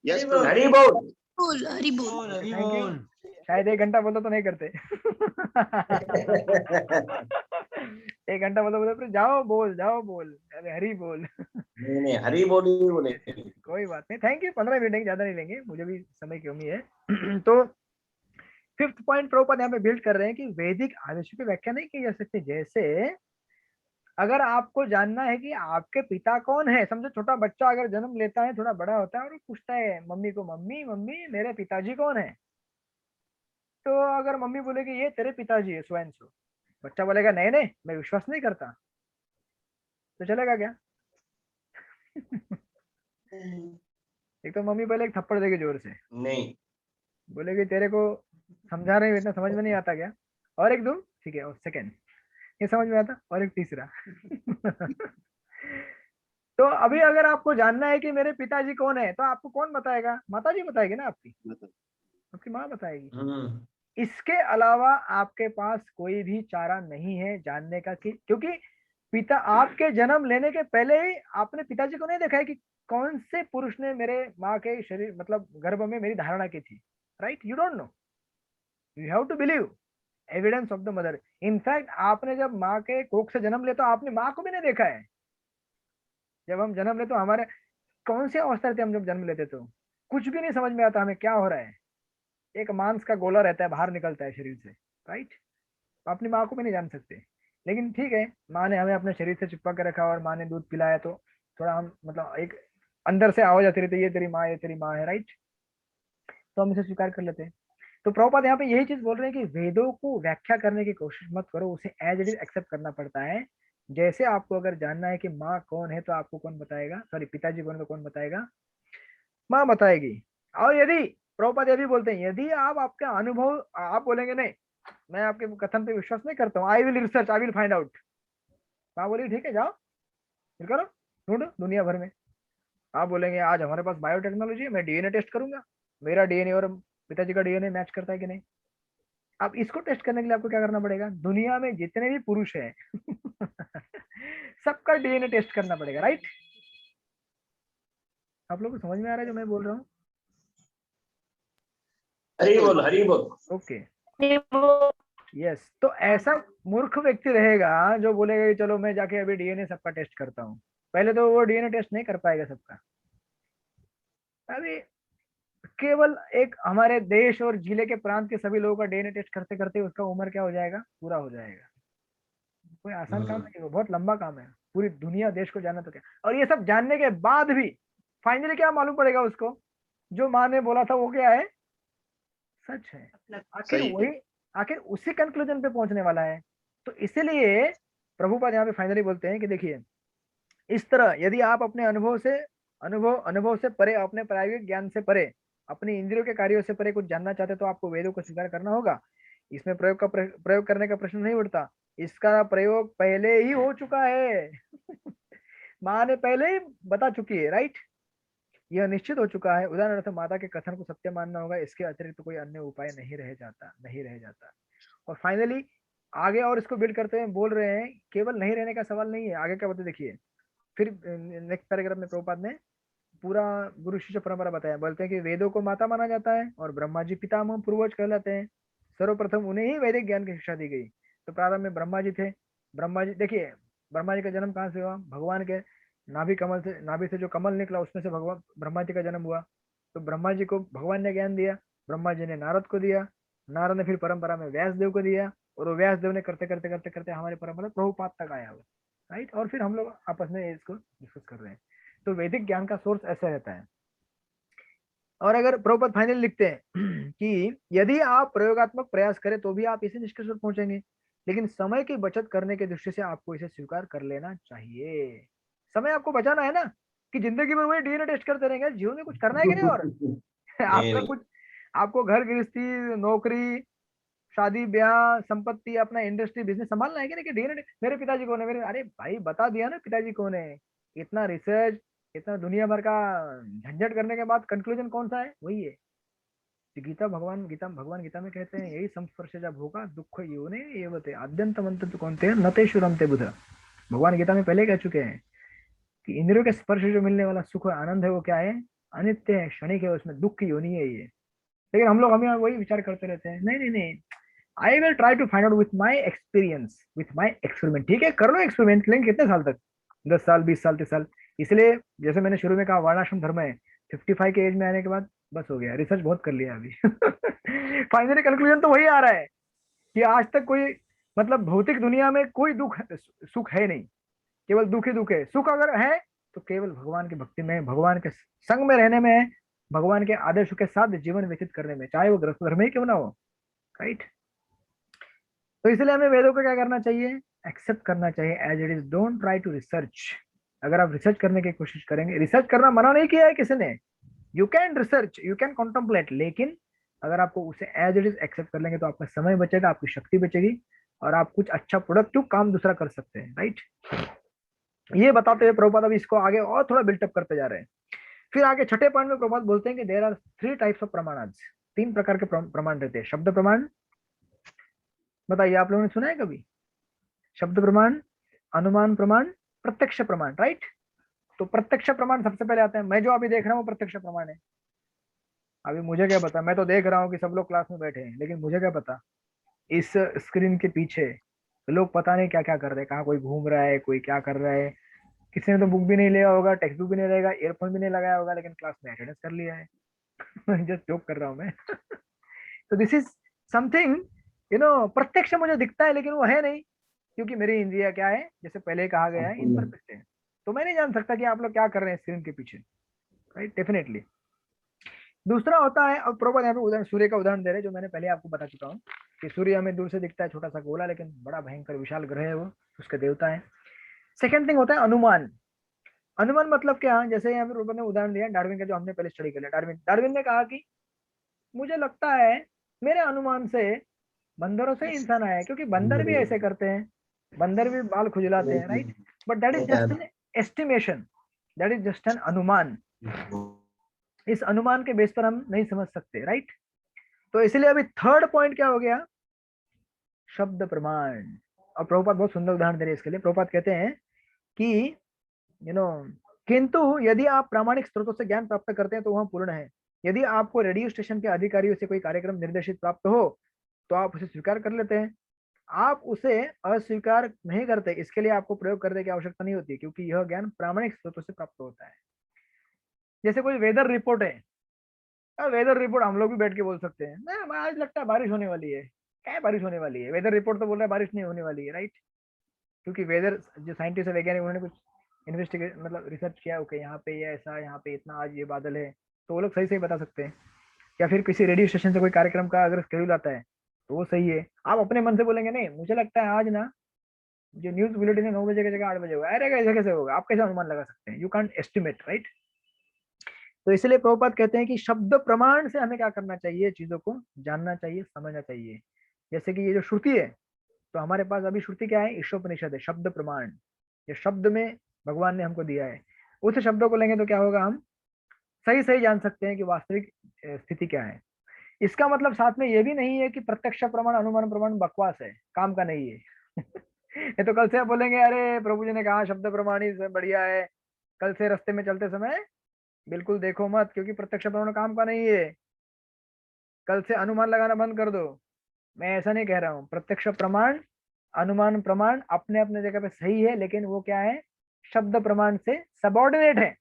यस हरि बोल हरि बोल। Thank you. शायद 1 घंटा बोलते तो नहीं करते 1 घंटा बोलते फिर जाओ बोल, अरे हरी बोल। नहीं हरी बोली कोई बात नहीं, थैंक यू। 15 मिनट ज्यादा नहीं लेंगे, मुझे भी समय की कमी है। तो 5th पॉइंट प्रभुपाद यहाँ पे बिल्ड कर रहे हैं कि वैदिक आदेशों की व्याख्या नहीं की जा सकती। जैसे अगर आपको जानना है कि आपके पिता कौन है, समझो छोटा बच्चा अगर जन्म लेता है, थोड़ा बड़ा होता है और वो पूछता है मम्मी को, मम्मी मम्मी मेरे पिताजी कौन है, तो अगर मम्मी बोलेगी ये तेरे पिताजी है स्वयं सो, बच्चा बोलेगा नहीं नहीं मैं विश्वास नहीं करता, तो चलेगा क्या? एक तो मम्मी पहले एक थप्पड़ देगी जोर से, नहीं बोलेगी तेरे को समझा रही हूँ इतना समझ में नहीं आता क्या, और एक दूं ठीक है, और सेकंड ये समझ में आता, और एक तीसरा। तो अभी अगर आपको जानना है कि मेरे पिताजी कौन है, तो आपको कौन बताएगा? माताजी बताएगी ना, आपकी माँ बताएगी। इसके अलावा आपके पास कोई भी चारा नहीं है जानने का, कि क्योंकि पिता आपके जन्म लेने के पहले ही आपने पिताजी को नहीं देखा है कि कौन से पुरुष ने मेरे माँ के शरीर मतलब गर्भ में मेरी धारणा की थी, right? You don't know, you have to believe evidence of the mother. In fact आपने जब माँ के कोख से जन्म ले तो आपने माँ को भी नहीं देखा है। जब हम जन्म ले तो हमारे कौन सी अवस्था थी, हम जब जन्म लेते तो कुछ भी नहीं समझ में आता हमें क्या हो रहा है, एक मांस का गोला रहता है बाहर निकलता है शरीर से, राइट? अपनी माँ को भी नहीं जान सकते, लेकिन ठीक है माँ ने हमें अपने शरीर से चिपका के रखा और माँ ने दूध पिलाया, तो थोड़ा हम मतलब एक अंदर से आवाज आती रहती है ये तेरी माँ, ये तेरी माँ है, राइट? तो हम इसे स्वीकार कर लेते हैं। तो प्रभुपाद यहाँ पे यही चीज बोल रहे हैं कि वेदों को व्याख्या करने की कोशिश मत करो, उसे एज इट इज एक्सेप्ट करना पड़ता है। जैसे आपको अगर जानना है कि माँ कौन है तो आपको कौन बताएगा, सॉरी पिताजी कौन है तो कौन बताएगा? माँ बताएगी। और यदि प्रभुपाद ये भी बोलते हैं यदि आप आपके अनुभव आप बोलेंगे नहीं मैं आपके कथन पे विश्वास नहीं करता हूँ, I will research, I will find out, माँ बोली ठीक है जाओ फिर करो ढूंढो दुनिया भर में। आप बोलेंगे आज हमारे पास बायोटेक्नोलॉजी है, मैं डीएनए टेस्ट करूंगा, मेरा डीएनए और पिताजी का डीएनए मैच करता है कि नहीं। अब इसको टेस्ट करने के लिए आपको क्या करना पड़ेगा? दुनिया में जितने भी पुरुष हैं सबका डीएनए टेस्ट करना पड़ेगा, राइट? आप लोगों को समझ में आ रहा है जो मैं बोल रहा हूँ? हरी बोल। Okay yes. तो ऐसा मूर्ख व्यक्ति रहेगा जो बोलेगा कि चलो मैं जाके अभी डीएनए सबका टेस्ट करता हूँ, पहले तो वो डीएनए टेस्ट नहीं कर पाएगा सबका। अभी केवल एक हमारे देश और जिले के प्रांत के सभी लोगों का डीएनए टेस्ट करते करते उसका उम्र क्या हो जाएगा? पूरा हो जाएगा। कोई आसान काम नहीं, वो बहुत लंबा काम है, पूरी दुनिया देश को जानना तो क्या। और ये सब जानने के बाद भी फाइनली क्या मालूम पड़ेगा उसको? जो माँ ने बोला था वो क्या है? सच है। आखिर उसी कंक्लूजन पे पहुंचने वाला है। तो इसीलिए प्रभुपाद यहाँ पे फाइनली बोलते हैं कि देखिए इस तरह यदि आप अपने अनुभव से परे, अपने प्रायोगिक ज्ञान से परे, अपनी इंद्रियों के कार्यों से परे कुछ जानना चाहते तो आपको वेदों को स्वीकार करना होगा। इसमें प्रयोग करने का प्रश्न नहीं उठता, इसका प्रयोग पहले ही हो चुका है। माँ ने पहले ही बता चुकी है, राइट? यह निश्चित हो चुका है। उदाहरणार्थ माता के कथन को सत्य मानना होगा, इसके अतिरिक्त तो कोई अन्य उपाय नहीं रह जाता। और फाइनली आगे और इसको बिल्ड करते हुए बोल रहे हैं केवल नहीं रहने का सवाल नहीं है, आगे क्या बताते देखिए। फिर नेक्स्ट पैराग्राफ में प्रभुपाद ने पूरा गुरु शिष्य परंपरा बताया। बोलते हैं कि वेदों को माता माना जाता है और ब्रह्मा जी पितामह पूर्वज कहलाते हैं। सर्वप्रथम उन्हें ही वैदिक ज्ञान की शिक्षा दी गई। तो प्रारंभ में ब्रह्मा जी थे। ब्रह्मा जी देखिए, ब्रह्मा जी का जन्म कहाँ से हुआ? भगवान के नाभि से जो कमल निकला उसमें से भगवान ब्रह्मा जी का जन्म हुआ। तो ब्रह्मा जी को भगवान ने ज्ञान दिया, ब्रह्मा जी ने नारद को दिया, नारद ने फिर परंपरा में व्यास देव को दिया, और वो व्यास देव ने करते करते करते करते हमारी परंपरा प्रभुपाद तक आया हुआ, राइट? और फिर हम लोग आपस में इसको डिस्कस कर रहे हैं। तो वैदिक ज्ञान का सोर्स ऐसा रहता है। और अगर प्रभुपाद फाइनल लिखते हैं कि यदि आप प्रयोगात्मक प्रयास करें तो भी आप इसी निष्कर्ष पर पहुंचेंगे, लेकिन समय की बचत करने की दृष्टि से आपको इसे स्वीकार कर लेना चाहिए। समय आपको बचाना है ना, कि जिंदगी भर वही डीएनए टेस्ट करते रहेंगे, जीवन में कुछ करना है कि नहीं? और आपको घर गृहस्थी, नौकरी, शादी ब्याह, संपत्ति, अपना इंडस्ट्री, बिजनेस संभालना है कि नहीं? कि डीएनए मेरे पिताजी कौन है, मेरे, अरे भाई बता दिया ना पिताजी कौन है। इतना रिसर्च, इतना दुनिया भर का झंझट करने के बाद कंक्लूजन कौन सा है? वही है। भगवान गीता में कहते हैं यही संस्पर्शजा भोगा दुख योने एवते आद्यंतमंत कौनते नतेशुरमते बुध। भगवान गीता में पहले कह चुके हैं कि इंद्रियों के स्पर्श जो मिलने वाला सुख और आनंद है वो क्या है? अनित्य है, क्षणिक है, उसमें दुख की योनि है ये। लेकिन हम लोग हमें वही विचार करते रहते हैं, नहीं, I will try to find out with my experience, with my experiment. ठीक है, कर लो एक्सपेरिमेंट, लेकिन कितने साल तक? 10 साल, 20 साल, 30 साल। इसलिए जैसे मैंने शुरू में कहा वर्णाश्रम धर्म है, 55 के एज में आने के बाद बस हो गया, रिसर्च बहुत कर लिया अभी। फाइनली कंक्लूजन तो वही आ रहा है कि आज तक कोई मतलब भौतिक दुनिया में कोई सुख है नहीं, केवल दुख ही दुख है। सुख अगर है तो केवल भगवान की भक्ति में, भगवान के संग में रहने में है, भगवान के आदेशों के साथ जीवन व्यतीत करने में, चाहे वो गृहस्थ धर्म ही क्यों ना हो, राइट। तो इसलिए हमें वेदों को क्या करना चाहिए, एक्सेप्ट करना चाहिए as it is. Don't try to research. अगर आप रिसर्च करने की कोशिश करेंगे, रिसर्च करना मना नहीं किया है किसी ने, you can research, you can contemplate, लेकिन अगर आपको उसे एज इट इज एक्सेप्ट कर लेंगे तो आपका समय बचेगा, आपकी शक्ति बचेगी और आप कुछ अच्छा प्रोडक्टिव काम दूसरा कर सकते हैं, राइट। ये बताते हुए प्रभुपाद अभी इसको आगे और थोड़ा बिल्टअप करते जा रहे हैं। फिर आगे छठे पॉइंट में प्रभुपाद बोलते हैं कि देयर आर 3 टाइप्स ऑफ प्रमाणाज, 3 प्रकार के प्रमाण रहते हैं। शब्द प्रमाण, बताइए आप लोगों ने सुना है कभी? शब्द प्रमाण, अनुमान प्रमाण, प्रत्यक्ष प्रमाण, राइट। तो प्रत्यक्ष प्रमाण सबसे पहले आता है। मैं जो अभी देख रहा हूँ प्रत्यक्ष प्रमाण है। अभी मुझे क्या पता, मैं तो देख रहा हूँ कि सब लोग क्लास में बैठे हैं, लेकिन मुझे क्या पता इस स्क्रीन के पीछे लोग पता नहीं क्या क्या कर रहे हैं, कहाँ कोई घूम रहा है, कोई क्या कर रहा है। किसी ने तो बुक भी नहीं लिया होगा, टेक्स्ट बुक भी नहीं रहेगा, ईयरफोन भी नहीं लगाया होगा, लेकिन क्लास में अटेंडेंस कर लिया है। जस्ट जोक कर रहा हूँ मैं। तो दिस इज समथिंग प्रत्यक्ष मुझे दिखता है, लेकिन वो है नहीं, क्योंकि मेरी इंद्रिया क्या है, जैसे पहले कहा गया है, इम्परफेक्ट है। तो मैं नहीं जान सकता कि आप लोग क्या कर रहे हैं स्क्रीन के पीछे, राइट, डेफिनेटली। दूसरा होता है, अब प्रॉपर यहाँ पे उदाहरण सूर्य का उदाहरण दे रहे हैं, जो मैंने पहले आपको बता चुका हूँ कि सूर्य हमें दूर से दिखता है छोटा सा गोला, लेकिन बड़ा भयंकर विशाल ग्रह है वो, उसके देवता है। सेकेंड थिंग होता है अनुमान। अनुमान मतलब क्या, जैसे यहाँ पे प्रॉपर ने उदाहरण दिया डार्विन का, जो हमने पहले स्टडी कर लिया। डार्विन ने कहा कि मुझे लगता है, मेरे अनुमान से बंदरों से इंसान आया है, क्योंकि बंदर भी ऐसे करते हैं, बंदर भी बाल खुजलाते हैं, right. But that is just an estimation, that is just an अनुमान। इस अनुमान के बेस पर हम नहीं समझ सकते, राइट। तो इसलिए अभी थर्ड पॉइंट क्या हो गया, शब्द प्रमाण। और प्रभुपाद बहुत सुंदर उदाहरण दे रहे हैं इसके लिए। प्रभुपाद कहते हैं कि किंतु यदि आप प्रामाणिक स्रोतों से ज्ञान प्राप्त करते हैं तो वह पूर्ण है। यदि आपको रेडियो स्टेशन के अधिकारियों से कोई कार्यक्रम निर्देशित प्राप्त हो तो आप उसे स्वीकार कर लेते हैं। आप उसे अस्वीकार नहीं करते, इसके लिए आपको प्रयोग करने की आवश्यकता नहीं होती, क्योंकि यह ज्ञान प्रामाणिक स्रोतों से प्राप्त होता है। जैसे कोई वेदर रिपोर्ट है, वेदर रिपोर्ट हम लोग भी बैठ के बोल सकते हैं ना, आज लगता है बारिश होने वाली है, क्या बारिश होने वाली है, वेदर रिपोर्ट तो बोल रहा है बारिश नहीं होने वाली है, राइट। क्योंकि वेदर जो साइंटिस्ट है, वैज्ञानिक, उन्होंने कुछ इन्वेस्टिगेट मतलब रिसर्च किया, ओके यहाँ पे ये ऐसा, यहाँ पे इतना, आज ये बादल है, तो वो लोग सही सही बता सकते हैं। या फिर किसी रेडियो स्टेशन से कोई कार्यक्रम का अगर शेड्यूल आता है तो वो सही है। आप अपने मन से बोलेंगे नहीं, मुझे लगता है आज ना जो न्यूज बुलेटिन है 9 बजे की जगह 8 बजे होगा, अरे ऐसा कैसे होगा, आप कैसे अनुमान लगा सकते हैं, यू कांट एस्टिमेट, राइट। तो इसलिए प्रभुपाद कहते हैं कि शब्द प्रमाण से हमें क्या करना चाहिए, चीजों को जानना चाहिए, समझना चाहिए। जैसे कि ये जो श्रुति है, तो हमारे पास अभी श्रुति क्या है, ईशोपनिषद है, शब्द प्रमाण। ये शब्द में भगवान ने हमको दिया है, उस शब्दों को लेंगे तो क्या होगा, हम सही सही जान सकते हैं कि वास्तविक स्थिति क्या है। इसका मतलब साथ में ये भी नहीं है कि प्रत्यक्ष प्रमाण, अनुमान प्रमाण बकवास है, काम का नहीं है। ये तो कल से आप बोलेंगे अरे प्रभु जी ने कहा शब्द प्रमाण ही बढ़िया है, कल से रास्ते में चलते समय बिल्कुल देखो मत, क्योंकि प्रत्यक्ष प्रमाण काम का नहीं है, कल से अनुमान लगाना बंद कर दो। मैं ऐसा नहीं कह रहा हूँ। प्रत्यक्ष प्रमाण, अनुमान प्रमाण अपने अपने जगह पे सही है, लेकिन वो क्या है, शब्द प्रमाण से सबऑर्डिनेट है।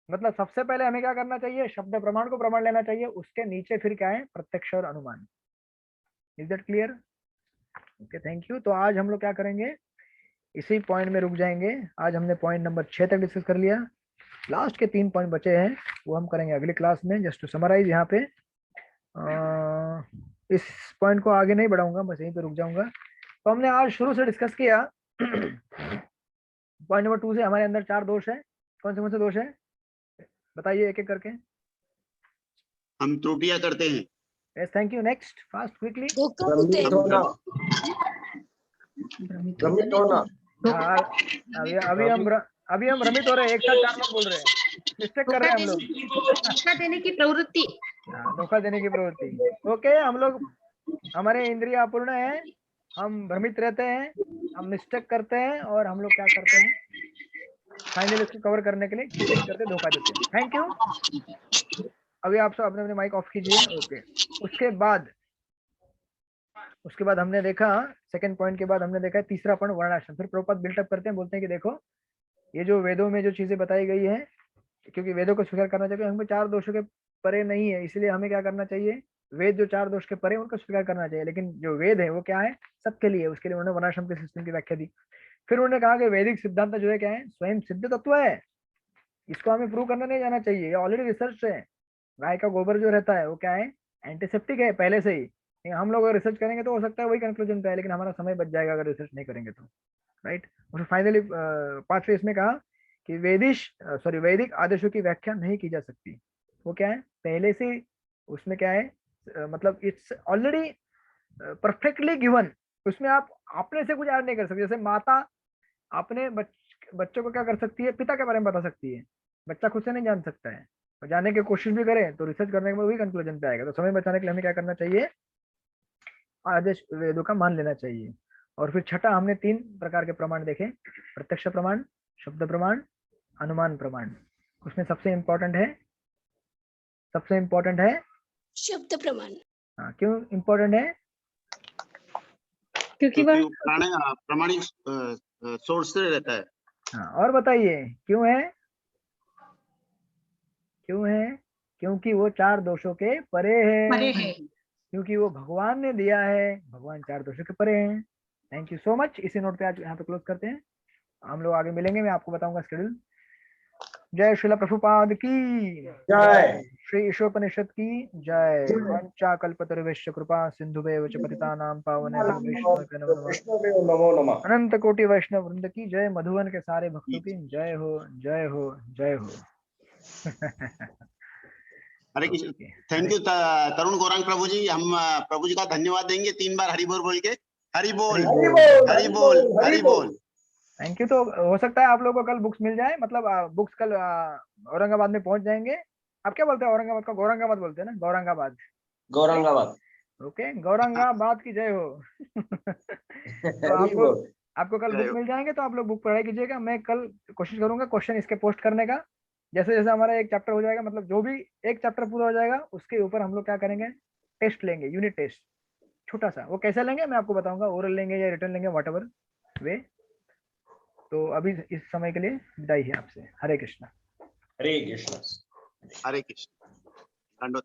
मतलब सबसे पहले हमें क्या करना चाहिए, शब्द प्रमाण को प्रमाण लेना चाहिए, उसके नीचे फिर क्या है, प्रत्यक्ष और अनुमान। Is that clear? Okay, thank you. तो आज हम लोग क्या करेंगे, इसी पॉइंट में रुक जाएंगे। आज हमने पॉइंट नंबर 6 तक डिस्कस कर लिया, लास्ट के 3 पॉइंट बचे हैं, वो हम करेंगे अगली क्लास में। जस्ट टू समराइज यहाँ पे, इस पॉइंट को आगे नहीं बढ़ाऊंगा, बस यहीं पे रुक जाऊंगा। तो हमने आज शुरू से डिस्कस किया पॉइंट नंबर 2 से हमारे अंदर 4 दोष है। कौन से दोष है बताइए एक एक करके। हम त्रुटियां करते हैं। Yes, thank you. Next, fast, quickly. अभी हम भ्रमित हो रहे हैं, एक साथ 4 लोग बोल रहे हैं, मिस्टेक कर रहे हैं हम लोग। धोखा देने की प्रवृत्ति। धोखा देने की प्रवृत्ति। ओके, हम लोग, हमारे इंद्रिय अपूर्ण है, हम भ्रमित रहते हैं, हम मिस्टेक करते हैं, और हम लोग क्या करते हैं, फाइनली इसको कवर करने के लिए चीटिंग करते, धोखा देते हैं। Thank you. अभी आप सब अपने अपने माइक ऑफ कीजिए। ओके, उसके बाद हमने देखा, सेकंड पॉइंट के बाद हमने देखा तीसरा पॉइंट, वर्णाश्रम। फिर प्रभुपाद बिल्टअप करते हैं, बोलते हैं कि देखो ये जो वेदों में जो चीजें बताई गई है, क्योंकि वेदों को स्वीकार करना चाहिए, हमें 4 दोषों के परे नहीं है, इसलिए हमें क्या करना चाहिए, वेद जो 4 दोष के परे उनको स्वीकार करना चाहिए। लेकिन जो वेद है वो क्या है, सबके लिए, उसके लिए उन्होंने वर्णाश्रम के सिस्टम की व्याख्या दी। फिर उन्होंने कहा कि वैदिक सिद्धांत जो है क्या है, स्वयं सिद्ध तत्व है, इसको हमें प्रूव करना नहीं जाना चाहिए, ऑलरेडी रिसर्च है। गाय का गोबर जो रहता है वो क्या है, एंटीसेप्टिक है पहले से ही। हम लोग अगर रिसर्च करेंगे तो हो सकता है वही कंक्लूजन पे है, लेकिन हमारा समय बच जाएगा अगर रिसर्च नहीं करेंगे तो, राइट। और फाइनली 5वें इसमें कहा कि वैदिक आदेशों की व्याख्या नहीं की जा सकती। वो क्या है, पहले से उसमें क्या है, मतलब इट्स ऑलरेडी परफेक्टली गिवन, उसमें आप अपने से कुछ ऐड नहीं कर सकते। जैसे माता अपने बच्चों को क्या कर सकती है, पिता के बारे में बता सकती है, बच्चा खुद से नहीं जान सकता है। और जानने की कोशिश भी करें तो रिसर्च करने के बाद वही कंक्लूजन पे आएगा। तो समय बचाने के लिए हमें क्या करना चाहिए, आदेश वेदों का मान लेना चाहिए। और फिर छठा, हमने 3 प्रकार के प्रमाण देखे, प्रत्यक्ष प्रमाण, शब्द प्रमाण, अनुमान प्रमाण। उसमें सबसे इम्पोर्टेंट है शब्द प्रमाण। हाँ, क्यों इम्पोर्टेंट है, क्योंकि वह प्रामाणिक सोर्स से रहता है। हाँ, और बताइए क्यों है, क्योंकि वो 4 दोषों के परे है, क्योंकि वो भगवान ने दिया है, भगवान 4 दोषों के परे हैं। Thank you so much. इसी नोट पे आज यहाँ पे क्लोज करते हैं, हम लोग आगे मिलेंगे, मैं आपको बताऊंगा शेड्यूल। जय श्रील प्रभुपाद की जय। श्री ईशोपनिषद की जय। वंचा कल्पतरुभ्यश्च कृपा सिंधुभ्येव च पतितानां पावनेभ्यो वैष्णवेभ्यो नमो नमः। वैष्णवेभ्यो नमो नमः। अनंत कोटि वैष्णव वृंद की जय। मधुबन के सारे भक्तों की जय हो, जय हो, जय हो। हरे कृष्ण। थैंक यू तरुण गौरांग प्रभु जी। हम प्रभु जी का धन्यवाद देंगे 3 बार हरि बोल बोल के। हरि बोल, हरि बोल, हरि बोल। Thank you. तो हो सकता है आप लोगों को कल बुक्स मिल जाए, मतलब बुक्स कल औरंगाबाद में पहुंच जाएंगे। आप क्या बोलते हैं औरंगाबाद का, गौरंगाबाद बोलते हैं ना, गौरंगाबाद। गौरंगाबाद। ओके, गौरंगाबाद की जय हो। तो आपको कल बुक मिल जाएंगे, तो आप लोग बुक पढ़ाई कीजिएगा। मैं कल कोशिश करूंगा क्वेश्चन इसके पोस्ट करने का। जैसे जैसे हमारा एक चैप्टर हो जाएगा, मतलब जो भी एक चैप्टर पूरा हो जाएगा उसके ऊपर हम लोग क्या करेंगे, टेस्ट लेंगे, यूनिट टेस्ट छोटा सा। वो कैसे लेंगे मैं आपको बताऊंगा, ओरल लेंगे या रिटर्न लेंगे, व्हाटएवर वे। तो अभी इस समय के लिए विदाई है आपसे। हरे कृष्णा। हरे कृष्णा। हरे कृष्ण।